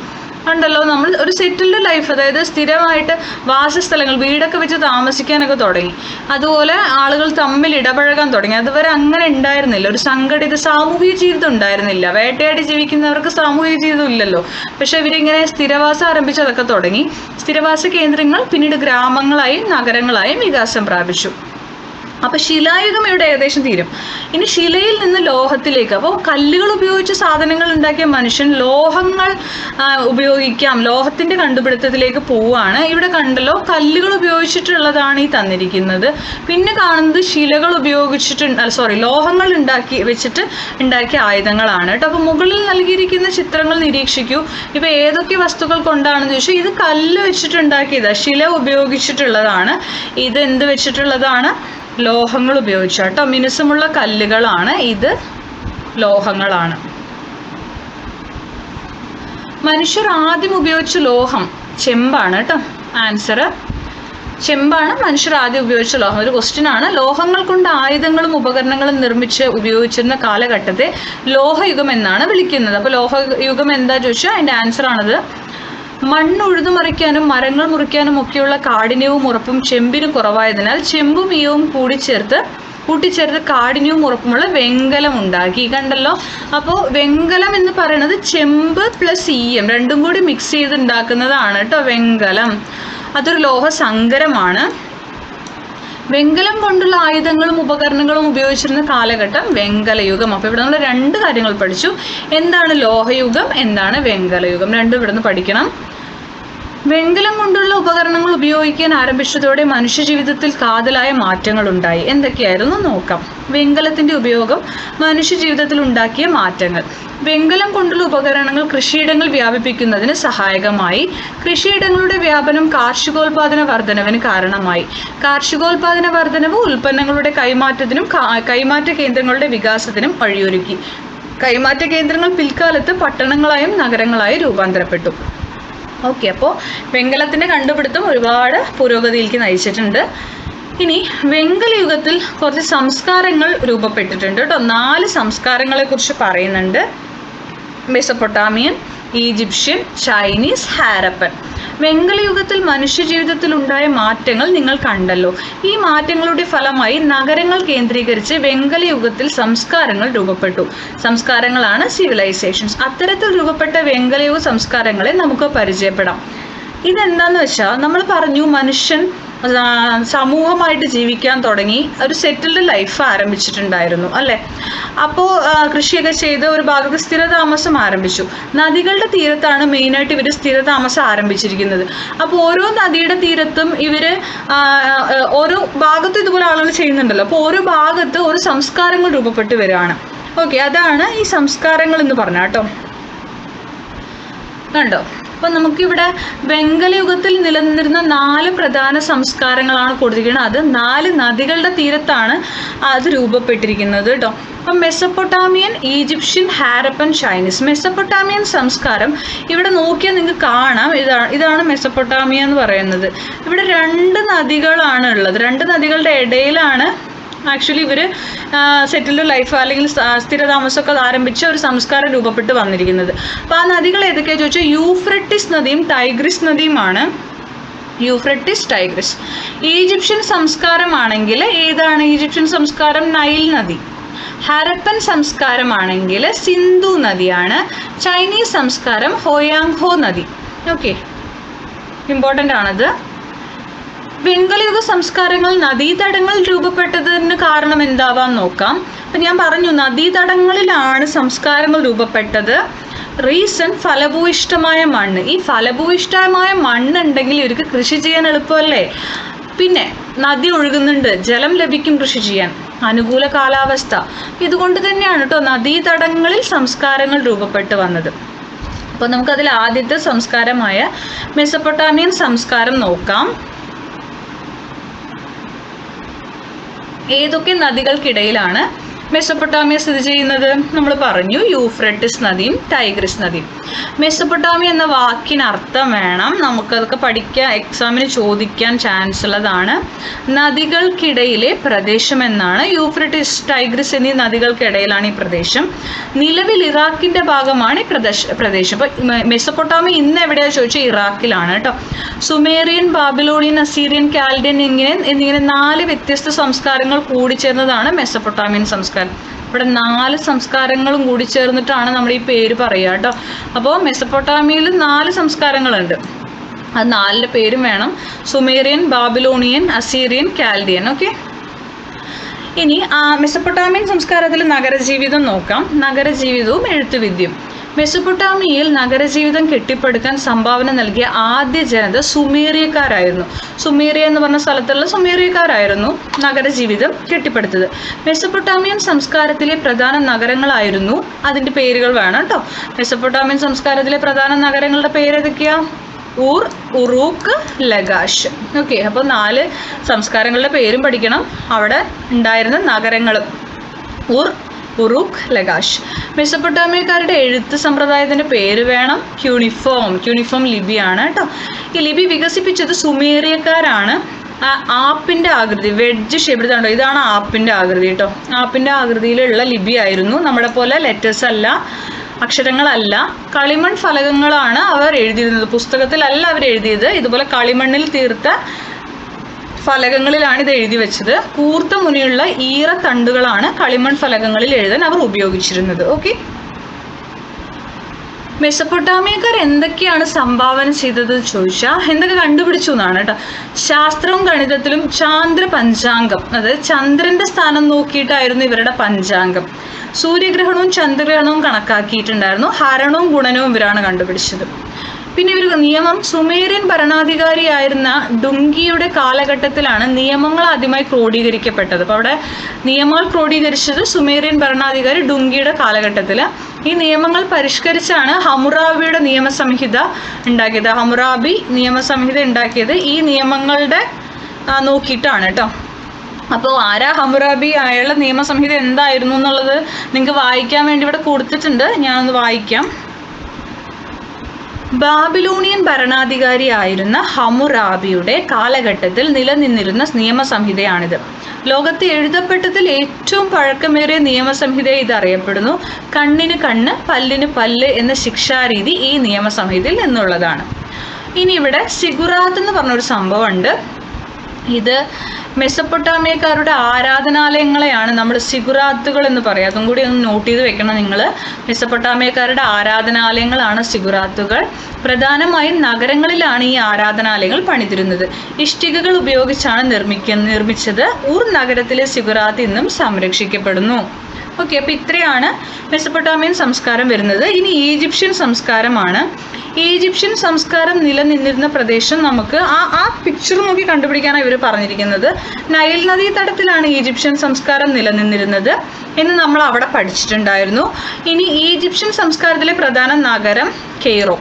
ഉണ്ടല്ലോ, നമ്മൾ ഒരു സെറ്റിൽഡ് ലൈഫ്, അതായത് സ്ഥിരമായിട്ട് വാസസ്ഥലങ്ങൾ, വീടൊക്കെ വെച്ച് താമസിക്കാനൊക്കെ തുടങ്ങി. അതുപോലെ ആളുകൾ തമ്മിൽ ഇടപഴകാൻ തുടങ്ങി. അതുവരെ അങ്ങനെ ഉണ്ടായിരുന്നില്ല, ഒരു സംഘടിത സാമൂഹിക ജീവിതം ഉണ്ടായിരുന്നില്ല. വേട്ടയാടി ജീവിക്കുന്നവർക്ക് സാമൂഹിക ജീവിതം ഇല്ലല്ലോ. പക്ഷെ ഇവരിങ്ങനെ സ്ഥിരവാസം ആരംഭിച്ചതൊക്കെ തുടങ്ങി. സ്ഥിരവാസ കേന്ദ്രങ്ങൾ പിന്നീട് ഗ്രാമങ്ങളായും നഗരങ്ങളായും വികാസം പ്രാപിച്ചു. അപ്പോൾ ശിലായുഗം ഇവിടെ ഏകദേശം തീരും. ഇനി ശിലയിൽ നിന്ന് ലോഹത്തിലേക്ക്. അപ്പോൾ കല്ലുകൾ ഉപയോഗിച്ച് സാധനങ്ങൾ ഉണ്ടാക്കിയ മനുഷ്യൻ ലോഹങ്ങൾ ഉപയോഗിക്കാം, ലോഹത്തിൻ്റെ കണ്ടുപിടുത്തത്തിലേക്ക് പോവുകയാണ്. ഇവിടെ കണ്ടല്ലോ, കല്ലുകൾ ഉപയോഗിച്ചിട്ടുള്ളതാണ് ഈ തന്നിരിക്കുന്നത്. പിന്നെ കാണുന്നത് ശിലകൾ ലോഹങ്ങൾ വെച്ചിട്ട് ഉണ്ടാക്കിയ ആയുധങ്ങളാണ് കേട്ടോ. അപ്പോൾ മുകളിൽ നൽകിയിരിക്കുന്ന ചിത്രങ്ങൾ നിരീക്ഷിക്കൂ. ഇപ്പോൾ ഏതൊക്കെ വസ്തുക്കൾ കൊണ്ടാണെന്ന് ചോദിച്ചാൽ, ഇത് കല്ല് വെച്ചിട്ടുണ്ടാക്കിയതാണ്, ശില ഉപയോഗിച്ചിട്ടുള്ളതാണ്. ഇത് എന്ത് വെച്ചിട്ടുള്ളതാണ്? ലോഹങ്ങൾ ഉപയോഗിച്ചു കേട്ടോ. മിനുസമുള്ള കല്ലുകളാണ് ഇത്, ലോഹങ്ങളാണ്. മനുഷ്യർ ആദ്യം ഉപയോഗിച്ച ലോഹം ചെമ്പാണ് കേട്ടോ. ആൻസർ ചെമ്പാണ് മനുഷ്യർ ആദ്യം ഉപയോഗിച്ച ലോഹം. ഒരു ക്വസ്റ്റ്യൻ ആണ്. ലോഹങ്ങൾ കൊണ്ട് ആയുധങ്ങളും ഉപകരണങ്ങളും നിർമ്മിച്ച് ഉപയോഗിച്ചിരുന്ന കാലഘട്ടത്തെ ലോഹയുഗം എന്നാണ് വിളിക്കുന്നത്. അപ്പോൾ ലോഹയുഗം എന്താ ചോദിച്ചാൽ അതിൻ്റെ ആൻസർ ആണത്. മണ്ണ് ഉഴുതുമറിക്കാനും മരങ്ങൾ മുറിക്കാനും ഒക്കെയുള്ള കാഠിന്യവും ഉറപ്പും ചെമ്പിന് കുറവായതിനാൽ ചെമ്പും ഈയവും കൂടി ചേർത്ത് കൂട്ടിച്ചേർത്ത് കാഠിന്യവും ഉറപ്പുമുള്ള വെങ്കലം ഉണ്ടാക്കി. കണ്ടല്ലോ. അപ്പോൾ വെങ്കലം എന്ന് പറയുന്നത് ചെമ്പ് പ്ലസ് ഈയം രണ്ടും കൂടി മിക്സ് ചെയ്ത് ഉണ്ടാക്കുന്നതാണ് കേട്ടോ വെങ്കലം. അതൊരു ലോഹ സങ്കരമാണ്. വെങ്കലം കൊണ്ടുള്ള ആയുധങ്ങളും ഉപകരണങ്ങളും ഉപയോഗിച്ചിരുന്ന കാലഘട്ടം വെങ്കലയുഗം. അപ്പോൾ ഇവിടെ നമ്മൾ 2 കാര്യങ്ങൾ പഠിച്ചു. എന്താണ് ലോഹയുഗം, എന്താണ് വെങ്കലയുഗം, രണ്ടും ഇവിടെ നിന്ന് പഠിക്കണം. വെങ്കലം കൊണ്ടുള്ള ഉപകരണങ്ങൾ ഉപയോഗിക്കാൻ ആരംഭിച്ചതോടെ മനുഷ്യജീവിതത്തിൽ കാതലായ മാറ്റങ്ങൾ ഉണ്ടായി. എന്തൊക്കെയായിരുന്നു നോക്കാം. വെങ്കലത്തിൻ്റെ ഉപയോഗം മനുഷ്യജീവിതത്തിൽ ഉണ്ടാക്കിയ മാറ്റങ്ങൾ. വെങ്കലം കൊണ്ടുള്ള ഉപകരണങ്ങൾ കൃഷിയിടങ്ങൾ വ്യാപിപ്പിക്കുന്നതിന് സഹായകമായി. കൃഷിയിടങ്ങളുടെ വ്യാപനം കാർഷികോൽപാദന വർധനവിന് കാരണമായി. കാർഷികോൽപാദന വർധനവ് ഉൽപ്പന്നങ്ങളുടെ കൈമാറ്റത്തിനും കൈമാറ്റ കേന്ദ്രങ്ങളുടെ വികാസത്തിനും വഴിയൊരുക്കി. കൈമാറ്റ കേന്ദ്രങ്ങൾ പിൽക്കാലത്ത് പട്ടണങ്ങളായും നഗരങ്ങളായും രൂപാന്തരപ്പെട്ടു. ഓക്കെ, അപ്പോൾ വെങ്കലത്തിൻ്റെ കണ്ടുപിടുത്തം ഒരുപാട് പുരോഗതിയിലേക്ക് നയിച്ചിട്ടുണ്ട്. ഇനി വെങ്കലയുഗത്തിൽ കുറച്ച് സംസ്കാരങ്ങൾ രൂപപ്പെട്ടിട്ടുണ്ട് കേട്ടോ. 4 സംസ്കാരങ്ങളെ കുറിച്ച് പറയുന്നുണ്ട്. Mesopotamian, Egyptian, Chinese, Harappan. വെങ്കലയുഗത്തിൽ മനുഷ്യജീവിതത്തിൽ ഉണ്ടായ മാറ്റങ്ങൾ നിങ്ങൾ കണ്ടല്ലോ. ഈ മാറ്റങ്ങളുടെ ഫലമായി നഗരങ്ങൾ കേന്ദ്രീകരിച്ച് വെങ്കലയുഗത്തിൽ സംസ്കാരങ്ങൾ രൂപപ്പെട്ടു. സംസ്കാരങ്ങളാണ് സിവിലൈസേഷൻസ്. അത്തരത്തിൽ രൂപപ്പെട്ട വെങ്കലയുഗ സംസ്കാരങ്ങളെ നമുക്ക് പരിചയപ്പെടാം. ഇതെന്താന്ന് വെച്ചാൽ നമ്മൾ പറഞ്ഞു മനുഷ്യൻ സമൂഹമായിട്ട് ജീവിക്കാൻ തുടങ്ങി, ഒരു സെറ്റിൽഡ് ലൈഫ് ആരംഭിച്ചിട്ടുണ്ടായിരുന്നു അല്ലേ. അപ്പോൾ കൃഷിയൊക്കെ ചെയ്ത് ഒരു ഭാഗത്ത് സ്ഥിരതാമസം ആരംഭിച്ചു. നദികളുടെ തീരത്താണ് മെയിനായിട്ട് ഇവർ സ്ഥിരതാമസം ആരംഭിച്ചിരിക്കുന്നത്. അപ്പോൾ ഓരോ നദിയുടെ തീരത്തും ഇവർ ഓരോ ഭാഗത്തും ഇതുപോലെ ആളുകൾ ചെയ്യുന്നുണ്ടല്ലോ. അപ്പോൾ ഓരോ ഭാഗത്ത് ഓരോ സംസ്കാരങ്ങൾ രൂപപ്പെട്ട് വരികയാണ്. ഓക്കെ, അതാണ് ഈ സംസ്കാരങ്ങൾ എന്ന് പറഞ്ഞാൽ കേട്ടോ. കണ്ടോ. അപ്പം നമുക്കിവിടെ വെങ്കലയുഗത്തിൽ നിലനിന്നിരുന്ന 4 പ്രധാന സംസ്കാരങ്ങളാണ് കൊടുത്തിരിക്കുന്നത്. അത് 4 നദികളുടെ തീരത്താണ് അത് രൂപപ്പെട്ടിരിക്കുന്നത് കേട്ടോ. അപ്പം Mesopotamian, Egyptian, Harappan, Chinese. Mesopotamian സംസ്കാരം ഇവിടെ നോക്കിയാൽ നിങ്ങൾക്ക് കാണാം. ഇതാണ് മെസപ്പൊട്ടാമിയ എന്ന് പറയുന്നത്. ഇവിടെ 2 നദികളാണ് ഉള്ളത്. 2 നദികളുടെ ഇടയിലാണ് ആക്ച്വലി ഇവർ സെറ്റിൽഡ് ലൈഫ് അല്ലെങ്കിൽ സ്ഥിരതാമസമൊക്കെ ആരംഭിച്ച ഒരു സംസ്കാരം രൂപപ്പെട്ട് വന്നിരിക്കുന്നത്. അപ്പോൾ ആ നദികൾ ഏതൊക്കെയാണെന്ന് ചോദിച്ചാൽ യൂഫ്രട്ടിസ് നദിയും ടൈഗ്രിസ് നദിയുമാണ്. Euphrates, Tigris. ഈജിപ്ഷ്യൻ സംസ്കാരമാണെങ്കിൽ ഏതാണ് ഈജിപ്ഷ്യൻ സംസ്കാരം? നൈൽ നദി. ഹരപ്പൻ സംസ്കാരമാണെങ്കിൽ സിന്ധു നദിയാണ്. ചൈനീസ് സംസ്കാരം ഹോയാങ്ഹോ നദി. ഓക്കെ, ഇമ്പോർട്ടൻ്റ് ആണത്. വെങ്കലയുഗ സംസ്കാരങ്ങൾ നദീതടങ്ങൾ രൂപപ്പെട്ടതിന് കാരണം എന്താവാൻ നോക്കാം. അപ്പം ഞാൻ പറഞ്ഞു നദീതടങ്ങളിലാണ് സംസ്കാരങ്ങൾ രൂപപ്പെട്ടത്. റീസൺ ഫലഭൂയിഷ്ടമായ മണ്ണ്. ഈ ഫലഭൂയിഷ്ടമായ മണ്ണുണ്ടെങ്കിൽ ഇവർക്ക് കൃഷി ചെയ്യാൻ എളുപ്പമല്ലേ. പിന്നെ നദി ഒഴുകുന്നുണ്ട്, ജലം ലഭിക്കും കൃഷി ചെയ്യാൻ. അനുകൂല കാലാവസ്ഥ. ഇതുകൊണ്ട് തന്നെയാണ് കേട്ടോ നദീതടങ്ങളിൽ സംസ്കാരങ്ങൾ രൂപപ്പെട്ട് വന്നത്. അപ്പോൾ നമുക്കതിൽ ആദ്യത്തെ സംസ്കാരമായ മെസപ്പൊട്ടാമിയൻ സംസ്കാരം നോക്കാം. ഏതൊക്കെ നദികൾക്കിടയിലാണ് മെസപ്പൊട്ടാമിയ സ്ഥിതി ചെയ്യുന്നത്? നമ്മൾ പറഞ്ഞു യൂഫ്രട്ടിസ് നദിയും ടൈഗ്രിസ് നദിയും. മെസപ്പൊട്ടാമിയ എന്ന വാക്കിന് അർത്ഥം വേണം, നമുക്കതൊക്കെ പഠിക്കാൻ എക്സാമിന് ചോദിക്കാൻ ചാൻസ് ഉള്ളതാണ്. നദികൾക്കിടയിലെ പ്രദേശം എന്നാണ്. യൂഫ്രട്ടിസ്, ടൈഗ്രിസ് എന്നീ നദികൾക്കിടയിലാണ് ഈ പ്രദേശം. നിലവിൽ ഇറാഖിൻ്റെ ഭാഗമാണ് ഈ പ്രദേശം. അപ്പോൾ മെസപ്പൊട്ടാമിയ ഇന്ന് എവിടെയാണെന്ന് ചോദിച്ചാൽ ഇറാഖിലാണ് കേട്ടോ. സുമേറിയൻ, ബാബിലോണിയൻ, അസീറിയൻ, കാൽഡിയൻ എന്നിങ്ങനെ 4 വ്യത്യസ്ത സംസ്കാരങ്ങൾ കൂടിച്ചേർന്നതാണ് മെസപ്പൊട്ടാമിയൻ സംസ്കാരം. ഇവിടെ 4 സംസ്കാരങ്ങളും കൂടി ചേർന്നിട്ടാണ് നമ്മൾ ഈ പേര് പറയുക കേട്ടോ. അപ്പോൾ മെസപ്പൊട്ടാമിയയിൽ 4 സംസ്കാരങ്ങളുണ്ട്. അത് 4 പേരും വേണം. Sumerian, Babylonian, Assyrian, Chaldean. Okay, ഇനി മെസപ്പൊട്ടാമിയൻ സംസ്കാരത്തിൽ നഗരജീവിതം നോക്കാം. നഗരജീവിതവും എഴുത്തുവിദ്യയും. മെസപ്പൊട്ടാമിയയിൽ നഗരജീവിതം കെട്ടിപ്പടുക്കാൻ സംഭാവന നൽകിയ ആദ്യ ജനത സുമേറിയക്കാരായിരുന്നു. സുമേറിയ എന്ന് പറഞ്ഞ സ്ഥലത്തുള്ള സുമേറിയക്കാരായിരുന്നു നഗരജീവിതം കെട്ടിപ്പടുത്തത്. മെസപ്പൊട്ടാമിയൻ സംസ്കാരത്തിലെ പ്രധാന നഗരങ്ങളായിരുന്നു, അതിൻ്റെ പേരുകൾ വേണം കേട്ടോ. മെസപ്പൊട്ടാമിയൻ സംസ്കാരത്തിലെ പ്രധാന നഗരങ്ങളുടെ പേരേതൊക്കെയാ? ഊർ, ഉറൂക്ക്, ലഗാഷ്. ഓക്കെ, അപ്പോൾ 4 സംസ്കാരങ്ങളുടെ പേരും പഠിക്കണം, അവിടെ ഉണ്ടായിരുന്ന നഗരങ്ങളും. ഊർ, ഉറൂക്ക്, ലഗാഷ്. മെസപ്പൊട്ടാമിയക്കാരുടെ എഴുത്ത് സമ്പ്രദായത്തിൻ്റെ പേര് വേണം. ക്യൂണിഫോം ലിപിയാണ് കേട്ടോ. ഈ ലിപി വികസിപ്പിച്ചത് സുമേറിയക്കാരാണ്. ആപ്പിൻ്റെ ആകൃതി, വെഡ്ജ് ഷേപ്പ് ഇതാണോ, ഇതാണ് ആപ്പിൻ്റെ ആകൃതി കേട്ടോ. ആപ്പിൻ്റെ ആകൃതിയിലുള്ള ലിപിയായിരുന്നു. നമ്മുടെ പോലെ ലെറ്റേഴ്സ് അല്ല, അക്ഷരങ്ങളല്ല. കളിമൺ ഫലകങ്ങളാണ് അവർ എഴുതിയിരുന്നത്. പുസ്തകത്തിലല്ല അവർ എഴുതിയത്. ഇതുപോലെ കളിമണ്ണിൽ തീർത്ത ഫലകങ്ങളിലാണ് ഇത് എഴുതി വെച്ചത്. കൂർത്ത മുനയുള്ള ഈറത്തണ്ടുകളാണ് കളിമൺ ഫലകങ്ങളിൽ എഴുതാൻ അവർ ഉപയോഗിച്ചിരുന്നത്. ഓക്കെ, മെസപ്പൊട്ടാമിയക്കാർ എന്തൊക്കെയാണ് സംഭാവന ചെയ്തത് ചോദിച്ചാൽ എന്തൊക്കെ കണ്ടുപിടിച്ചു എന്നാണ് കേട്ടോ. ശാസ്ത്രവും ഗണിതത്തിലും ചാന്ദ്ര പഞ്ചാംഗം, അതായത് ചന്ദ്രന്റെ സ്ഥാനം നോക്കിയിട്ടായിരുന്നു ഇവരുടെ പഞ്ചാംഗം. സൂര്യഗ്രഹണവും ചന്ദ്രഗ്രഹണവും കണക്കാക്കിയിട്ടുണ്ടായിരുന്നു. ഹരണവും ഗുണനവും ഇവരാണ് കണ്ടുപിടിച്ചത്. പിന്നെ ഇവർ നിയമം സുമേറിയൻ ഭരണാധികാരിയായിരുന്ന ഡുങ്കിയുടെ കാലഘട്ടത്തിലാണ് നിയമങ്ങൾ ആദ്യമായി ക്രോഡീകരിക്കപ്പെട്ടത്. അപ്പോൾ അവിടെ നിയമങ്ങൾ ക്രോഡീകരിച്ചത് സുമേറിയൻ ഭരണാധികാരി ഡുങ്കിയുടെ കാലഘട്ടത്തിൽ. ഈ നിയമങ്ങൾ പരിഷ്കരിച്ചാണ് ഹമ്മുറാബിയുടെ നിയമസംഹിത ഉണ്ടാക്കിയത്. ഹമ്മുറാബി നിയമസംഹിത ഉണ്ടാക്കിയത് ഈ നിയമങ്ങളുടെ നോക്കിയിട്ടാണ് കേട്ടോ. അപ്പോൾ ആരാ ഹമ്മുറാബി, അയാളുടെ നിയമസംഹിത എന്തായിരുന്നു എന്നുള്ളത് നിങ്ങൾക്ക് വായിക്കാൻ വേണ്ടി ഇവിടെ കൊടുത്തിട്ടുണ്ട്. ഞാനൊന്ന് വായിക്കാം. ബാബിലോണിയൻ ഭരണാധികാരിയായിരുന്ന ഹമ്മുറാബിയുടെ കാലഘട്ടത്തിൽ നിലനിന്നിരുന്ന നിയമസംഹിതയാണിത്. ലോകത്ത് എഴുതപ്പെട്ടതിൽ ഏറ്റവും പഴക്കമേറിയ നിയമസംഹിത ഇതറിയപ്പെടുന്നു. കണ്ണിന് കണ്ണ്, പല്ലിന് പല്ല് എന്ന ശിക്ഷാരീതി ഈ നിയമസംഹിതയിൽ നിന്നുള്ളതാണ്. ഇനി ഇവിടെ സിഗുറാത്ത് എന്ന് പറഞ്ഞൊരു സംഭവമുണ്ട്. ഇത് മെസപ്പൊട്ടാമിയക്കാരുടെ ആരാധനാലയങ്ങളെയാണ് നമ്മൾ സിഗുറാത്തുകൾ എന്ന് പറയുക. അതും കൂടി ഒന്ന് നോട്ട് ചെയ്ത് വെക്കണം നിങ്ങൾ. മെസപ്പൊട്ടാമിയക്കാരുടെ ആരാധനാലയങ്ങളാണ് സിഗുറാത്തുകൾ. പ്രധാനമായും നഗരങ്ങളിലാണ് ഈ ആരാധനാലയങ്ങൾ പണിതിരുന്നത്. ഇഷ്ടികകൾ ഉപയോഗിച്ചാണ് നിർമ്മിച്ചത്. ഊർ നഗരത്തിലെ സിഗുറാത്ത് ഇന്നും സംരക്ഷിക്കപ്പെടുന്നു. ഓക്കെ, അപ്പോൾ ഇത്രയാണ് മെസപ്പൊട്ടാമിയൻ സംസ്കാരം വരുന്നത്. ഇനി ഈജിപ്ഷ്യൻ സംസ്കാരമാണ്. ഈജിപ്ഷ്യൻ സംസ്കാരം നിലനിന്നിരുന്ന പ്രദേശം നമുക്ക് ആ പിക്ചർ നോക്കി കണ്ടുപിടിക്കാനാണ് ഇവർ പറഞ്ഞിരിക്കുന്നത്. നൈൽ നദീ തടത്തിലാണ് ഈജിപ്ഷ്യൻ സംസ്കാരം നിലനിന്നിരുന്നത് എന്ന് നമ്മൾ അവിടെ പഠിച്ചിട്ടുണ്ടായിരുന്നു. ഇനി ഈജിപ്ഷ്യൻ സംസ്കാരത്തിലെ പ്രധാന നഗരം കെയ്റോ.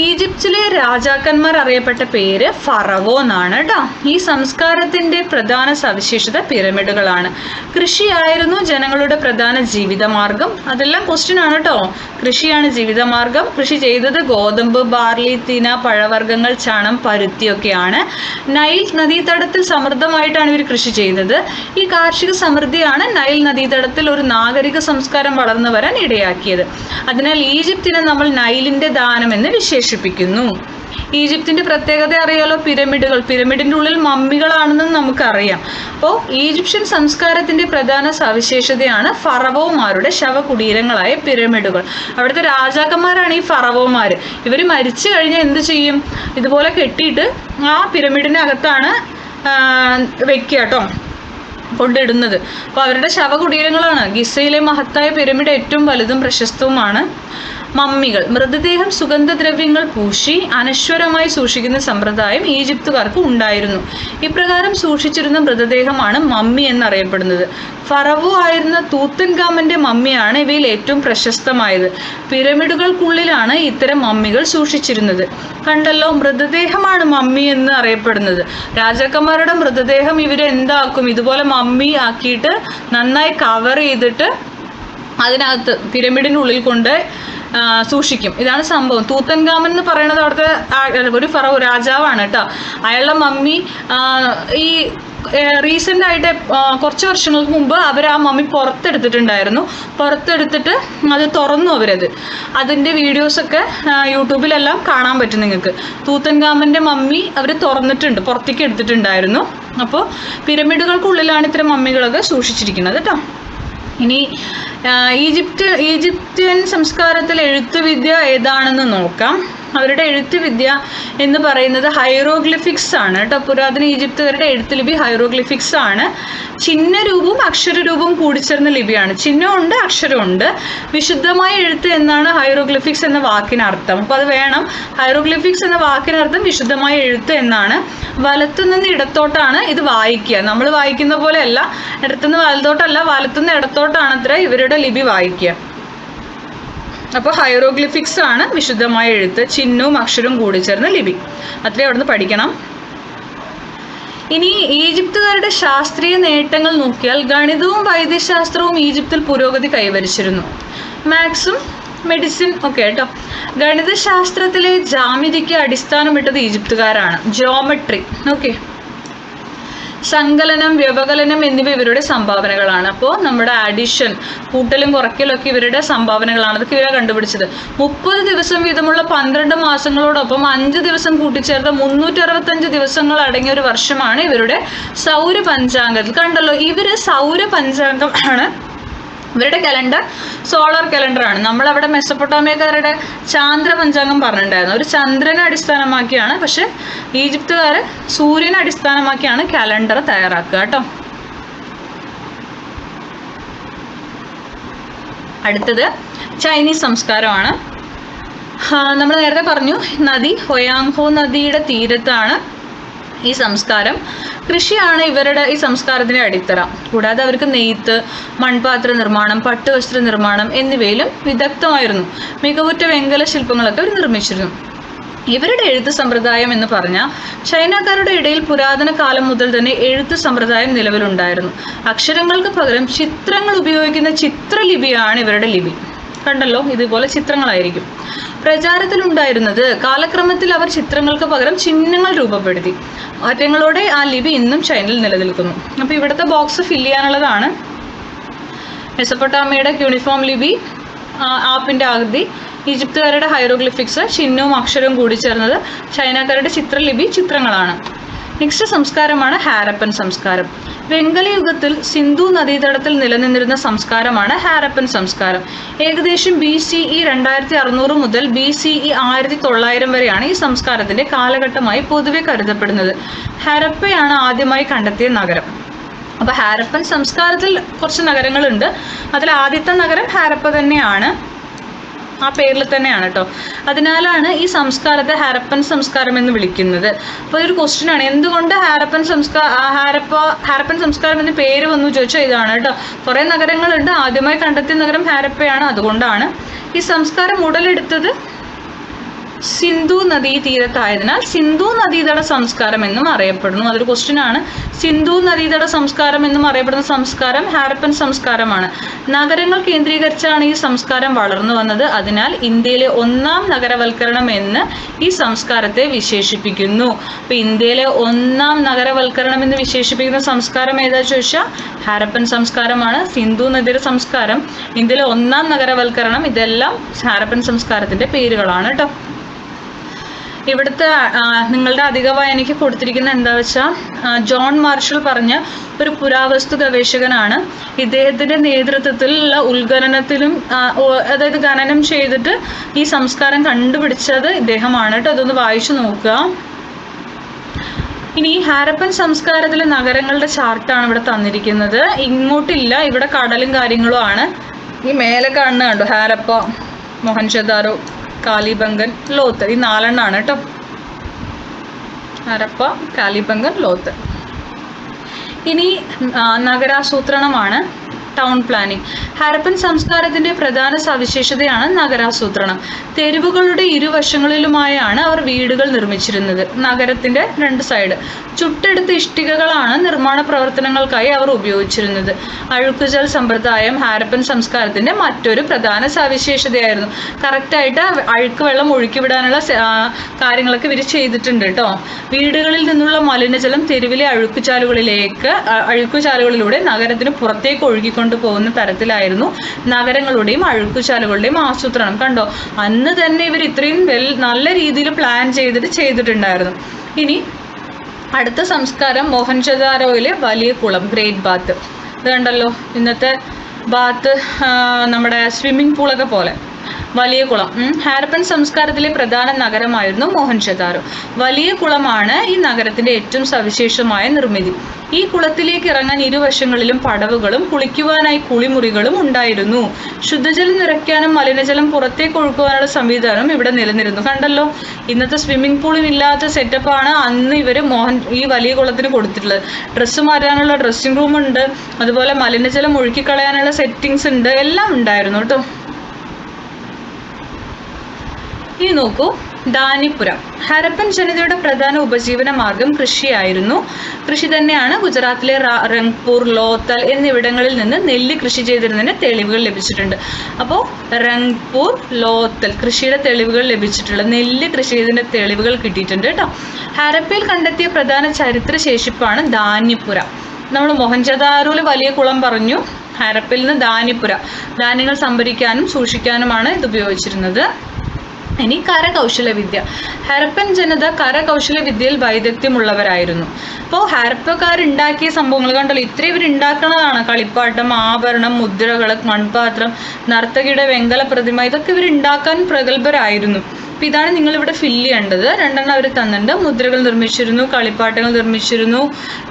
ഈജിപ്തിലെ രാജാക്കന്മാർ അറിയപ്പെട്ട പേര് ഫറവോ എന്നാണ് കേട്ടോ. ഈ സംസ്കാരത്തിന്റെ പ്രധാന സവിശേഷത പിരമിഡുകളാണ്. കൃഷിയായിരുന്നു ജനങ്ങളുടെ പ്രധാന ജീവിതമാർഗം. അതെല്ലാം ക്വസ്റ്റ്യൻ ആണ് കേട്ടോ. കൃഷിയാണ് ജീവിതമാർഗം. കൃഷി ചെയ്തത് ഗോതമ്പ്, ബാർലി, തിന, പഴവർഗ്ഗങ്ങൾ, ചണം, പരുത്തിയൊക്കെയാണ്. നൈൽ നദീതടത്തിൽ സമൃദ്ധമായിട്ടാണ് ഇവർ കൃഷി ചെയ്തത്. ഈ കാർഷിക സമൃദ്ധിയാണ് നൈൽ നദീതടത്തിൽ ഒരു നാഗരിക സംസ്കാരം വളർന്നു വരാൻ ഇടയാക്കിയത്. അതിനാൽ ഈജിപ്തിനെ നമ്മൾ നൈലിന്റെ ദാനം എന്ന് വിശേഷിപ്പിക്കുന്നു. ഈജിപ്തിന്റെ പ്രത്യേകത അറിയാലോ, പിരമിഡുകൾ. പിരമിഡിന്റെ ഉള്ളിൽ മമ്മികളാണെന്ന് നമുക്കറിയാം. അപ്പോൾ ഈജിപ്ഷ്യൻ സംസ്കാരത്തിന്റെ പ്രധാന സവിശേഷതയാണ് ഫറവോമാരുടെ ശവകുടീരങ്ങളായ പിരമിഡുകൾ. അവിടുത്തെ രാജാക്കന്മാരാണ് ഈ ഫറവോമാർ. ഇവർ മരിച്ചു കഴിഞ്ഞാൽ എന്ത് ചെയ്യും? ഇതുപോലെ കെട്ടിയിട്ട് ആ പിരമിഡിനകത്താണ് വെക്കുക കേട്ടോ, കൊണ്ടിടുന്നത്. അപ്പോൾ അവരുടെ ശവകുടീരങ്ങളാണ്. ഗിസയിലെ മഹത്തായ പിരമിഡ് ഏറ്റവും വലുതും പ്രശസ്തവുമാണ്. മമ്മികൾ, മൃതദേഹം സുഗന്ധദ്രവ്യങ്ങൾ പൂശി അനശ്വരമായി സൂക്ഷിക്കുന്ന സമ്പ്രദായം ഈജിപ്തുകാർക്ക് ഉണ്ടായിരുന്നു. ഇപ്രകാരം സൂക്ഷിച്ചിരുന്ന മൃതദേഹമാണ് മമ്മി എന്നറിയപ്പെടുന്നത്. ഫറവോ ആയിരുന്ന തൂത്തൻഖാമന്റെ മമ്മിയാണ് ഇവയിൽ ഏറ്റവും പ്രശസ്തമായത്. പിരമിഡുകൾക്കുള്ളിലാണ് ഇത്തരം മമ്മികൾ സൂക്ഷിച്ചിരുന്നത്. കണ്ടല്ലോ, മൃതദേഹമാണ് മമ്മി എന്ന് അറിയപ്പെടുന്നത്. രാജാക്കന്മാരുടെ മൃതദേഹം ഇവരെന്താക്കും? ഇതുപോലെ മമ്മി ആക്കിയിട്ട് നന്നായി കവർ ചെയ്തിട്ട് അതിനകത്ത് പിരമിഡിനുള്ളിൽ കൊണ്ട് സൂക്ഷിക്കും. ഇതാണ് സംഭവം. തൂത്തൻഖാമൻ എന്ന് പറയുന്നത് അവിടുത്തെ ഒരു ഫറവോ രാജാവാണ് കേട്ടോ. അയാളുടെ മമ്മി ഈ റീസെൻ്റ് ആയിട്ട് കുറച്ച് വർഷങ്ങൾക്ക് മുമ്പ് അവർ ആ മമ്മി പുറത്തെടുത്തിട്ടുണ്ടായിരുന്നു. പുറത്തെടുത്തിട്ട് അത് തുറന്നു അവരത്. അതിൻ്റെ വീഡിയോസൊക്കെ യൂട്യൂബിലെല്ലാം കാണാൻ പറ്റും നിങ്ങൾക്ക്. തൂത്തൻഖാമൻ്റെ മമ്മി അവർ തുറന്നിട്ടുണ്ട്, പുറത്തേക്ക് എടുത്തിട്ടുണ്ടായിരുന്നു. അപ്പോൾ പിരമിഡുകൾക്കുള്ളിലാണ് ഇത്തരം മമ്മികളൊക്കെ സൂക്ഷിച്ചിരിക്കുന്നത് കേട്ടോ. ഇനി ഈജിപ്ഷ്യൻ സംസ്കാരത്തിൽ എഴുത്തുവിദ്യ ഏതാണെന്ന് നോക്കാം. അവരുടെ എഴുത്തുവിദ്യ എന്ന് പറയുന്നത് ഹൈറോഗ്ലിഫിക്സ് ആണ് കേട്ടോ. പുരാതന ഈജിപ്തുകാരുടെ എഴുത്തുലിപി ഹൈറോഗ്ലിഫിക്സ് ആണ്. ചിഹ്നരൂപവും അക്ഷരരൂപവും കൂടിച്ചേർന്ന ലിപിയാണ്. ചിഹ്നമുണ്ട്, അക്ഷരമുണ്ട്. വിശുദ്ധമായ എഴുത്ത് എന്നാണ് ഹൈറോഗ്ലിഫിക്സ് എന്ന വാക്കിനർത്ഥം. അപ്പോൾ അത് വേണം. ഹൈറോഗ്ലിഫിക്സ് എന്ന വാക്കിനർത്ഥം വിശുദ്ധമായ എഴുത്ത് എന്നാണ്. വലത്തുനിന്ന് ഇടത്തോട്ടാണ് ഇത് വായിക്കുക. നമ്മൾ വായിക്കുന്ന പോലെയല്ല, ഇടത്തുനിന്ന് വലത്തോട്ടല്ല, വലത്തുനിന്ന് ഇടത്തോട്ടാണ് അത്ര ഇവരുടെ ലിപി വായിക്കുക. അപ്പോൾ ഹൈറോഗ്ലിഫിക്സ് ആണ് വിശുദ്ധമായ എഴുത്ത്, ചിഹ്നവും അക്ഷരവും കൂടി ചേർന്ന ലിപി. അത്രയും അവിടെ നിന്ന് പഠിക്കണം. ഇനി ഈജിപ്തുകാരുടെ ശാസ്ത്രീയ നേട്ടങ്ങൾ നോക്കിയാൽ ഗണിതവും വൈദ്യശാസ്ത്രവും ഈജിപ്തിൽ പുരോഗതി കൈവരിച്ചിരുന്നു. മാത്സും മെഡിസിൻ ഒക്കെ കേട്ടോ. ഗണിതശാസ്ത്രത്തിലെ ജാമിതിക്ക് അടിസ്ഥാനമിട്ടത് ഈജിപ്തുകാരാണ്. ജിയോമെട്രി. ഓക്കെ, സങ്കലനം, വ്യവകലനം എന്നിവ ഇവരുടെ സംഭാവനകളാണ്. അപ്പോൾ നമ്മുടെ ആഡിഷൻ, കൂട്ടലും കുറയ്ക്കലും ഒക്കെ ഇവരുടെ സംഭാവനകളാണ്. അതൊക്കെ ഇവരെ കണ്ടുപിടിച്ചത്. 30 ദിവസം വീതമുള്ള 12 മാസങ്ങളോടൊപ്പം 5 ദിവസം കൂട്ടിച്ചേർത്ത 365 ദിവസങ്ങൾ അടങ്ങിയ ഒരു വർഷമാണ് ഇവരുടെ സൗരപഞ്ചാംഗത്തിൽ. കണ്ടല്ലോ, ഇവര് സൗരപഞ്ചാംഗം ആണ് ഇവരുടെ കലണ്ടർ. സോളാർ കലണ്ടറാണ്. നമ്മളവിടെ മെസ്സപ്പൊട്ടാമിയക്കാരുടെ ചാന്ദ്ര പഞ്ചാംഗം പറഞ്ഞിട്ടുണ്ടായിരുന്നു. ഒരു ചന്ദ്രനെ അടിസ്ഥാനമാക്കിയാണ്, പക്ഷെ ഈജിപ്തുകാർ സൂര്യനെ അടിസ്ഥാനമാക്കിയാണ് കലണ്ടർ തയ്യാറാക്കുക കേട്ടോ. അടുത്തത് ചൈനീസ് സംസ്കാരമാണ്. നമ്മൾ നേരത്തെ പറഞ്ഞു, നദി ഹൊയാങ്ഹോ നദിയുടെ തീരത്താണ് ഈ സംസ്കാരം. കൃഷിയാണ് ഇവരുടെ ഈ സംസ്കാരത്തിന്റെ അടിത്തറ. കൂടാതെ അവർക്ക് നെയ്ത്ത്, മൺപാത്ര നിർമ്മാണം, പട്ടുവസ്ത്ര നിർമ്മാണം എന്നിവയിലും വിദഗ്ധമായിരുന്നു. മികവുറ്റ വെങ്കല ശില്പങ്ങളൊക്കെ അവർ നിർമ്മിച്ചിരുന്നു. ഇവരുടെ എഴുത്ത് സമ്പ്രദായം എന്ന് പറഞ്ഞാൽ ചൈനക്കാരുടെ ഇടയിൽ പുരാതന കാലം മുതൽ തന്നെ എഴുത്ത് സമ്പ്രദായം നിലവിലുണ്ടായിരുന്നു. അക്ഷരങ്ങൾക്ക് പകരം ചിത്രങ്ങൾ ഉപയോഗിക്കുന്ന ചിത്രലിപിയാണ് ഇവരുടെ ലിപി. കണ്ടല്ലോ, ഇതുപോലെ ചിത്രങ്ങളായിരിക്കും പ്രചാരത്തിലുണ്ടായിരുന്നത്. കാലക്രമത്തിൽ അവർ ചിത്രങ്ങൾക്ക് പകരം ചിഹ്നങ്ങൾ രൂപപ്പെടുത്തി. മാറ്റങ്ങളോടെ ആ ലിപി ഇന്നും ചൈനയിൽ നിലനിൽക്കുന്നു. അപ്പോൾ ഇവിടുത്തെ ബോക്സ് ഫില്ല് ചെയ്യാനുള്ളതാണ്. മെസപ്പൊട്ടാമിയയുടെ യൂണിഫോം ലിപി, ആപ്പിൻ്റെ ആകൃതി, ഈജിപ്തുകാരുടെ ഹൈറോഗ്ലിഫിക്സ്, ചിഹ്നവും അക്ഷരവും കൂടി ചേർന്നത്, ചൈനക്കാരുടെ ചിത്രലിപി, ചിത്രങ്ങളാണ്. നെക്സ്റ്റ് സംസ്കാരമാണ് ഹാരപ്പൻ സംസ്കാരം. വെങ്കലയുഗത്തിൽ സിന്ധു നദീതടത്തിൽ നിലനിന്നിരുന്ന സംസ്കാരമാണ് ഹാരപ്പൻ സംസ്കാരം. ഏകദേശം BCE 2600 മുതൽ BCE 1900 വരെയാണ് ഈ സംസ്കാരത്തിന്റെ കാലഘട്ടമായി പൊതുവെ കരുതപ്പെടുന്നത്. ഹാരപ്പയാണ് ആദ്യമായി കണ്ടെത്തിയ നഗരം. അപ്പോൾ ഹാരപ്പൻ സംസ്കാരത്തിൽ കുറച്ച് നഗരങ്ങളുണ്ട്. അതിൽ ആദ്യത്തെ നഗരം ഹാരപ്പ തന്നെയാണ്. ആ പേരിൽ തന്നെയാണ് കേട്ടോ. അതിനാലാണ് ഈ സംസ്കാരത്തെ ഹാരപ്പൻ സംസ്കാരം എന്ന് വിളിക്കുന്നത്. അപ്പോൾ ഇതൊരു ക്വസ്റ്റ്യൻ ആണ്, എന്തുകൊണ്ട് ഹാരപ്പൻ സംസ്കാരം എന്ന് പേര് വന്നു ചോദിച്ചാൽ ഇതാണ് കേട്ടോ. കുറേ നഗരങ്ങളുണ്ട്, ആദ്യമായി കണ്ടെത്തിയ നഗരം ഹാരപ്പയാണ്. അതുകൊണ്ടാണ് ഈ സംസ്കാരം ഉടലെടുത്തത് സിന്ധു നദീ തീരത്തായതിനാൽ സിന്ധു നദീതട സംസ്കാരം എന്നും അറിയപ്പെടുന്നു. അതൊരു ക്വസ്റ്റ്യൻ ആണ്. സിന്ധു നദീതട സംസ്കാരം എന്നും അറിയപ്പെടുന്ന സംസ്കാരം ഹാരപ്പൻ സംസ്കാരമാണ്. നഗരങ്ങൾ കേന്ദ്രീകരിച്ചാണ് ഈ സംസ്കാരം വളർന്നു വന്നത്. അതിനാൽ ഇന്ത്യയിലെ ഒന്നാം നഗരവൽക്കരണം എന്ന് ഈ സംസ്കാരത്തെ വിശേഷിപ്പിക്കുന്നു. അപ്പോൾ ഇന്ത്യയിലെ ഒന്നാം നഗരവൽക്കരണം എന്ന് വിശേഷിപ്പിക്കുന്ന സംസ്കാരം ഏതാ ചോദിച്ചാൽ ഹാരപ്പൻ സംസ്കാരമാണ്. സിന്ധു നദിയുടെ സംസ്കാരം, ഇന്ത്യയിലെ ഒന്നാം നഗരവൽക്കരണം, ഇതെല്ലാം ഹാരപ്പൻ സംസ്കാരത്തിന്റെ പേരുകളാണ് കേട്ടോ. ഇവിടുത്തെ നിങ്ങളുടെ അധിക വായനയ്ക്ക് കൊടുത്തിരിക്കുന്ന എന്താ വെച്ചാൽ ജോൺ മാർഷൽ പറഞ്ഞ ഒരു പുരാവസ്തു ഗവേഷകനാണ്. ഇദ്ദേഹത്തിൻ്റെ നേതൃത്വത്തിലുള്ള ഉത്ഖനനത്തിലും അതായത് ഖനനം ചെയ്തിട്ട് ഈ സംസ്കാരം കണ്ടുപിടിച്ചത് ഇദ്ദേഹമാണ് കേട്ടോ. അതൊന്ന് വായിച്ചു നോക്കുക. ഇനി ഹാരപ്പൻ സംസ്കാരത്തിലെ നഗരങ്ങളുടെ ചാർട്ടാണ് ഇവിടെ തന്നിരിക്കുന്നത്. ഇങ്ങോട്ടില്ല, ഇവിടെ കടലും കാര്യങ്ങളും ആണ്. ഈ മേലെ കാണുന്ന കണ്ടോ, ഹാരപ്പ, മൊഹൻജദാരോ, കാലിബംഗൻ, ലോത്ത്, ഈ 4 എണ്ണമാണ് കേട്ടോ. ഹരപ്പ, കാലിബംഗൻ, ലോത്ത്. ഇനി നഗരാസൂത്രണമാണ്, ടൗൺ പ്ലാനിംഗ്. ഹാരപ്പൻ സംസ്കാരത്തിന്റെ പ്രധാന സവിശേഷതയാണ് നഗരാസൂത്രണം. തെരുവുകളുടെ ഇരുവശങ്ങളിലുമായാണ് അവർ വീടുകൾ നിർമ്മിച്ചിരുന്നത്. നഗരത്തിന്റെ 2 സൈഡ് ചുട്ടെടുത്ത ഇഷ്ടികകളാണ് നിർമ്മാണ പ്രവർത്തനങ്ങൾക്കായി അവർ ഉപയോഗിച്ചിരുന്നത്. അഴുക്കുചാൽ സമ്പ്രദായം ഹാരപ്പൻ സംസ്കാരത്തിന്റെ മറ്റൊരു പ്രധാന സവിശേഷതയായിരുന്നു. കറക്റ്റായിട്ട് അഴുക്ക് വെള്ളം ഒഴുക്കിവിടാനുള്ള കാര്യങ്ങളൊക്കെ ഇവർ ചെയ്തിട്ടുണ്ട് കേട്ടോ. വീടുകളിൽ നിന്നുള്ള മലിനജലം തെരുവിലെ അഴുക്കുചാലുകളിലൂടെ നഗരത്തിന് പുറത്തേക്ക് ഒഴുകിക്കൊണ്ട് പോകുന്ന തരത്തിലായിരുന്നു നഗരങ്ങളുടെയും അഴുക്കുചാലുകളുടെയും ആസൂത്രണം. കണ്ടോ, അന്ന് തന്നെ ഇവർ ഇത്രയും നല്ല രീതിയിൽ പ്ലാൻ ചെയ്തിട്ടുണ്ടായിരുന്നു. ഇനി അടുത്ത സംസ്കാരം മോഹൻജദാരോയിലെ വലിയ കുളം, ഗ്രേറ്റ് ബാത്ത്. ഇത് കണ്ടല്ലോ, ഇന്നത്തെ ബാത്ത് നമ്മുടെ സ്വിമ്മിംഗ് പൂളൊക്കെ പോലെ വലിയ കുളം. ഹാരപ്പൻ സംസ്കാരത്തിലെ പ്രധാന നഗരമായിരുന്നു മോഹൻജദാരോ. വലിയ കുളമാണ് ഈ നഗരത്തിന്റെ ഏറ്റവും സവിശേഷമായ നിർമ്മിതി. ഈ കുളത്തിലേക്ക് ഇറങ്ങാൻ ഇരുവശങ്ങളിലും പടവുകളും കുളിക്കുവാനായി കുളിമുറികളും ഉണ്ടായിരുന്നു. ശുദ്ധജലം നിറയ്ക്കാനും മലിനജലം പുറത്തേക്ക് ഒഴുക്കുവാനുള്ള സംവിധാനം ഇവിടെ നിലനിരുന്നു. കണ്ടല്ലോ, ഇന്നത്തെ സ്വിമ്മിംഗ് പൂളിനില്ലാത്ത സെറ്റപ്പാണ് അന്ന് ഇവർ ഈ വലിയ കുളത്തിന് കൊടുത്തിട്ടുള്ളത്. ഡ്രസ്സ് മാറ്റാനുള്ള ഡ്രസ്സിംഗ് റൂം ഉണ്ട്, അതുപോലെ മലിനജലം ഒഴുക്കിക്കളയാനുള്ള സെറ്റിങ്സ് ഉണ്ട്, എല്ലാം ഉണ്ടായിരുന്നു കേട്ടോ. ഇനി നോക്കൂ, ദാനിപുര. ഹരപ്പൻ ജനതയുടെ പ്രധാന ഉപജീവന മാർഗം കൃഷിയായിരുന്നു. കൃഷി തന്നെയാണ്. ഗുജറാത്തിലെ റംഗ്പൂർ, ലോത്തൽ എന്നിവിടങ്ങളിൽ നിന്ന് നെല്ല് കൃഷി ചെയ്തിരുന്നതിന് തെളിവുകൾ ലഭിച്ചിട്ടുണ്ട്. അപ്പോൾ റംഗ്പൂർ, ലോത്തൽ കൃഷിയുടെ തെളിവുകൾ ലഭിച്ചിട്ടുള്ള, നെല്ല് കൃഷി ചെയ്തതിൻ്റെ തെളിവുകൾ കിട്ടിയിട്ടുണ്ട് കേട്ടോ. ഹരപ്പയിൽ കണ്ടെത്തിയ പ്രധാന ചരിത്ര ശേഷിപ്പാണ് ദാനിപുര. നമ്മൾ മൊഹൻജദാരോയിൽ വലിയ കുളം പറഞ്ഞു. ഹരപ്പയിൽ നിന്ന് ദാനിപുര, ധാന്യങ്ങൾ സംഭരിക്കാനും സൂക്ഷിക്കാനുമാണ് ഇത് ഉപയോഗിച്ചിരുന്നത്. ഇനി കരകൗശല വിദ്യ. ഹരപ്പൻ ജനത കരകൗശല വിദ്യയിൽ വൈദഗ്ധ്യമുള്ളവരായിരുന്നു. അപ്പോൾ ഹരപ്പക്കാരുണ്ടാക്കിയ സംഭവങ്ങൾ കണ്ടല്ലോ, ഇത്രയും ഇവർ ഉണ്ടാക്കുന്നതാണ്. കളിപ്പാട്ടം, ആഭരണം, മുദ്രകൾ, മൺപാത്രം, നർത്തകിയുടെ വെങ്കല പ്രതിമ, ഇതൊക്കെ ഇവർ ഉണ്ടാക്കാൻ പ്രഗത്ഭരായിരുന്നു. അപ്പം ഇതാണ് നിങ്ങളിവിടെ ഫില്ല് ചെയ്യേണ്ടത്. 2 അവർ തന്നിട്ടുണ്ട്. മുദ്രകൾ നിർമ്മിച്ചിരുന്നു, കളിപ്പാട്ടങ്ങൾ നിർമ്മിച്ചിരുന്നു,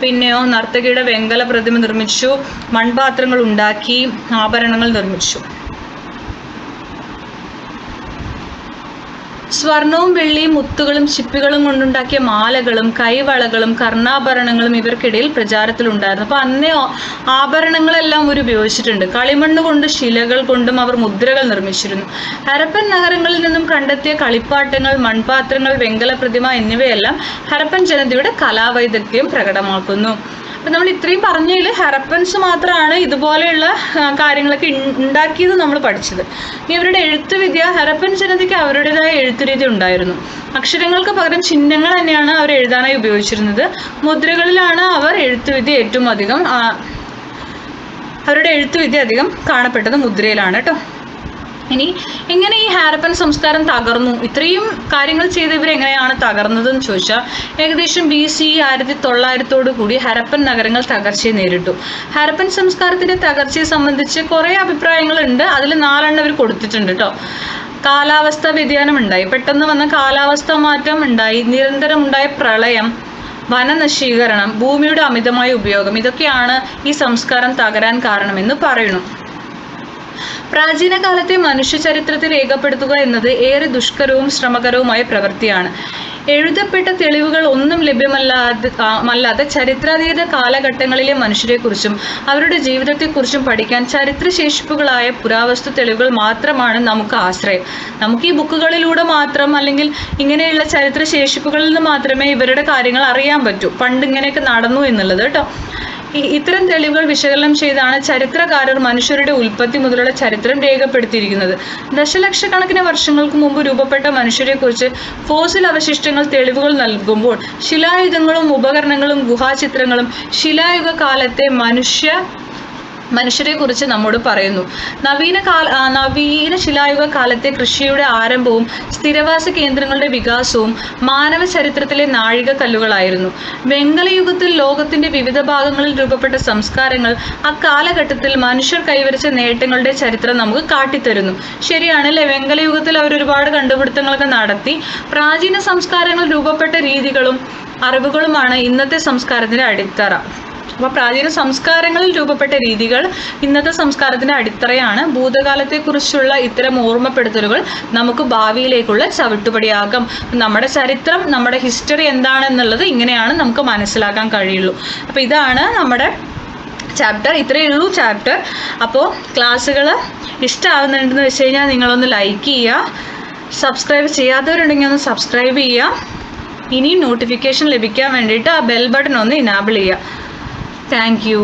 പിന്നെയോ നർത്തകിയുടെ വെങ്കല പ്രതിമ നിർമ്മിച്ചു, മൺപാത്രങ്ങൾ ഉണ്ടാക്കി, ആഭരണങ്ങൾ നിർമ്മിച്ചു. സ്വർണവും വെള്ളിയും മുത്തുകളും ചിപ്പികളും കൊണ്ടുണ്ടാക്കിയ മാലകളും കൈവളകളും കർണാഭരണങ്ങളും ഇവർക്കിടയിൽ പ്രചാരത്തിലുണ്ടായിരുന്നു. അപ്പോൾ അന്നേ ആഭരണങ്ങളെല്ലാം അവർ ഉപയോഗിച്ചിട്ടുണ്ട്. കളിമണ്ണ് കൊണ്ട്, ശിലകൾ കൊണ്ടും അവർ മുദ്രകൾ നിർമ്മിച്ചിരുന്നു. ഹരപ്പൻ നഗരങ്ങളിൽ നിന്നും കണ്ടെത്തിയ കളിപ്പാട്ടങ്ങൾ, മൺപാത്രങ്ങൾ, വെങ്കല പ്രതിമ എന്നിവയെല്ലാം ഹരപ്പൻ ജനതയുടെ കലാവൈദഗ്ധ്യം പ്രകടമാക്കുന്നു. അപ്പം നമ്മൾ ഇത്രയും പറഞ്ഞതിൽ ഹരപ്പൻസ് മാത്രമാണ് ഇതുപോലെയുള്ള കാര്യങ്ങളൊക്കെ ഉണ്ടാക്കിയത് നമ്മൾ പഠിച്ചത്. ഇനി അവരുടെ എഴുത്തുവിദ്യ, ഹരപ്പൻ ജനതയ്ക്ക് അവരുടേതായ എഴുത്തുരീതി ഉണ്ടായിരുന്നു. അക്ഷരങ്ങൾക്ക് പകരം ചിഹ്നങ്ങൾ തന്നെയാണ് അവർ എഴുതാനായി ഉപയോഗിച്ചിരുന്നത്. മുദ്രകളിലാണ് അവർ എഴുത്തുവിദ്യ ഏറ്റവും അധികം, അവരുടെ എഴുത്തുവിദ്യ അധികം കാണപ്പെട്ടത് മുദ്രയിലാണ് കേട്ടോ. ഇനി എങ്ങനെ ഈ ഹാരപ്പൻ സംസ്കാരം തകർന്നു? ഇത്രയും കാര്യങ്ങൾ ചെയ്ത് ഇവരെങ്ങനെയാണ് തകർന്നതെന്ന് ചോദിച്ചാൽ, ഏകദേശം BC 1900 കൂടി ഹരപ്പൻ നഗരങ്ങൾ തകർച്ചയെ നേരിട്ടു. ഹരപ്പൻ സംസ്കാരത്തിൻ്റെ തകർച്ചയെ സംബന്ധിച്ച് കുറേ അഭിപ്രായങ്ങളുണ്ട്. അതിൽ 4 ഇവർ കൊടുത്തിട്ടുണ്ട് കേട്ടോ. കാലാവസ്ഥാ വ്യതിയാനം ഉണ്ടായി, പെട്ടെന്ന് വന്ന കാലാവസ്ഥാ മാറ്റം ഉണ്ടായി, നിരന്തരം ഉണ്ടായ പ്രളയം, വനനശീകരണം, ഭൂമിയുടെ അമിതമായ ഉപയോഗം, ഇതൊക്കെയാണ് ഈ സംസ്കാരം തകരാൻ കാരണമെന്ന് പറയുന്നു. പ്രാചീന കാലത്തെ മനുഷ്യ ചരിത്രത്തെ രേഖപ്പെടുത്തുക എന്നത് ഏറെ ദുഷ്കരവും ശ്രമകരവുമായ പ്രവൃത്തിയാണ്. എഴുതപ്പെട്ട തെളിവുകൾ ഒന്നും ലഭ്യമല്ലാതെ ചരിത്രാതീത കാലഘട്ടങ്ങളിലെ മനുഷ്യരെക്കുറിച്ചും അവരുടെ ജീവിതത്തെക്കുറിച്ചും പഠിക്കാൻ ചരിത്രശേഷിപ്പുകളായ പുരാവസ്തു തെളിവുകൾ മാത്രമാണ് നമുക്ക് ആശ്രയം. നമുക്ക് ഈ ബുക്കുകളിലൂടെ മാത്രം, അല്ലെങ്കിൽ ഇങ്ങനെയുള്ള ചരിത്രശേഷിപ്പുകളിൽ നിന്ന് മാത്രമേ ഇവരുടെ കാര്യങ്ങൾ അറിയാൻ പറ്റൂ, പണ്ട് ഇങ്ങനെയൊക്കെ നടന്നു എന്നുള്ളത് കേട്ടോ. ഇത്തരം തെളിവുകൾ വിശകലനം ചെയ്താണ് ചരിത്രകാരർ മനുഷ്യരുടെ ഉൽപ്പത്തി മുതലുള്ള ചരിത്രം രേഖപ്പെടുത്തിയിരിക്കുന്നത്. ദശലക്ഷക്കണക്കിന് വർഷങ്ങൾക്ക് മുമ്പ് രൂപപ്പെട്ട മനുഷ്യരെക്കുറിച്ച് ഫോസിൽ അവശിഷ്ടങ്ങൾ തെളിവുകൾ നൽകുമ്പോൾ, ശിലായുധങ്ങളും ഉപകരണങ്ങളും ഗുഹാചിത്രങ്ങളും ശിലായുഗ കാലത്തെ മനുഷ്യരെക്കുറിച്ച് നമ്മോട് പറയുന്നു. നവീന ശിലായുഗ കാലത്തെ കൃഷിയുടെ ആരംഭവും സ്ഥിരവാസ കേന്ദ്രങ്ങളുടെ വികാസവും മാനവ ചരിത്രത്തിലെ നാഴികക്കല്ലുകളായിരുന്നു. വെങ്കലയുഗത്തിൽ ലോകത്തിന്റെ വിവിധ ഭാഗങ്ങളിൽ രൂപപ്പെട്ട സംസ്കാരങ്ങൾ അക്കാലഘട്ടത്തിൽ മനുഷ്യർ കൈവരിച്ച നേട്ടങ്ങളുടെ ചരിത്രം നമുക്ക് കാട്ടിത്തരുന്നു. ശരിയാണല്ലേ? വെങ്കലയുഗത്തിൽ അവർ ഒരുപാട് കണ്ടുപിടുത്തങ്ങളൊക്കെ നടത്തി. പ്രാചീന സംസ്കാരങ്ങൾ രൂപപ്പെട്ട രീതികളും അറിവുകളുമാണ് ഇന്നത്തെ സംസ്കാരത്തിന്റെ അടിത്തറ. അപ്പോൾ പ്രാചീന സംസ്കാരങ്ങളിൽ രൂപപ്പെട്ട രീതികൾ ഇന്നത്തെ സംസ്കാരത്തിൻ്റെ അടിത്തറയാണ്. ഭൂതകാലത്തെക്കുറിച്ചുള്ള ഇത്തരം ഓർമ്മപ്പെടുത്തലുകൾ നമുക്ക് ഭാവിയിലേക്കുള്ള ചവിട്ടുപടിയാകും. നമ്മുടെ ചരിത്രം, നമ്മുടെ ഹിസ്റ്ററി എന്താണെന്നുള്ളത് ഇങ്ങനെയാണ് നമുക്ക് മനസ്സിലാക്കാൻ കഴിയുള്ളൂ. അപ്പോൾ ഇതാണ് നമ്മുടെ ചാപ്റ്റർ. ഇത്രയേ ഉള്ളൂ ചാപ്റ്റർ. അപ്പോൾ ക്ലാസ്സുകൾ ഇഷ്ടമാകുന്നുണ്ടെന്ന് വെച്ച് കഴിഞ്ഞാൽ നിങ്ങളൊന്ന് ലൈക്ക് ചെയ്യുക. സബ്സ്ക്രൈബ് ചെയ്യാത്തവരുണ്ടെങ്കിൽ ഒന്ന് സബ്സ്ക്രൈബ് ചെയ്യുക. ഇനിയും നോട്ടിഫിക്കേഷൻ ലഭിക്കാൻ വേണ്ടിയിട്ട് ആ ബെൽ ബട്ടൺ ഒന്ന് ഇനാബിൾ ചെയ്യുക. Thank you.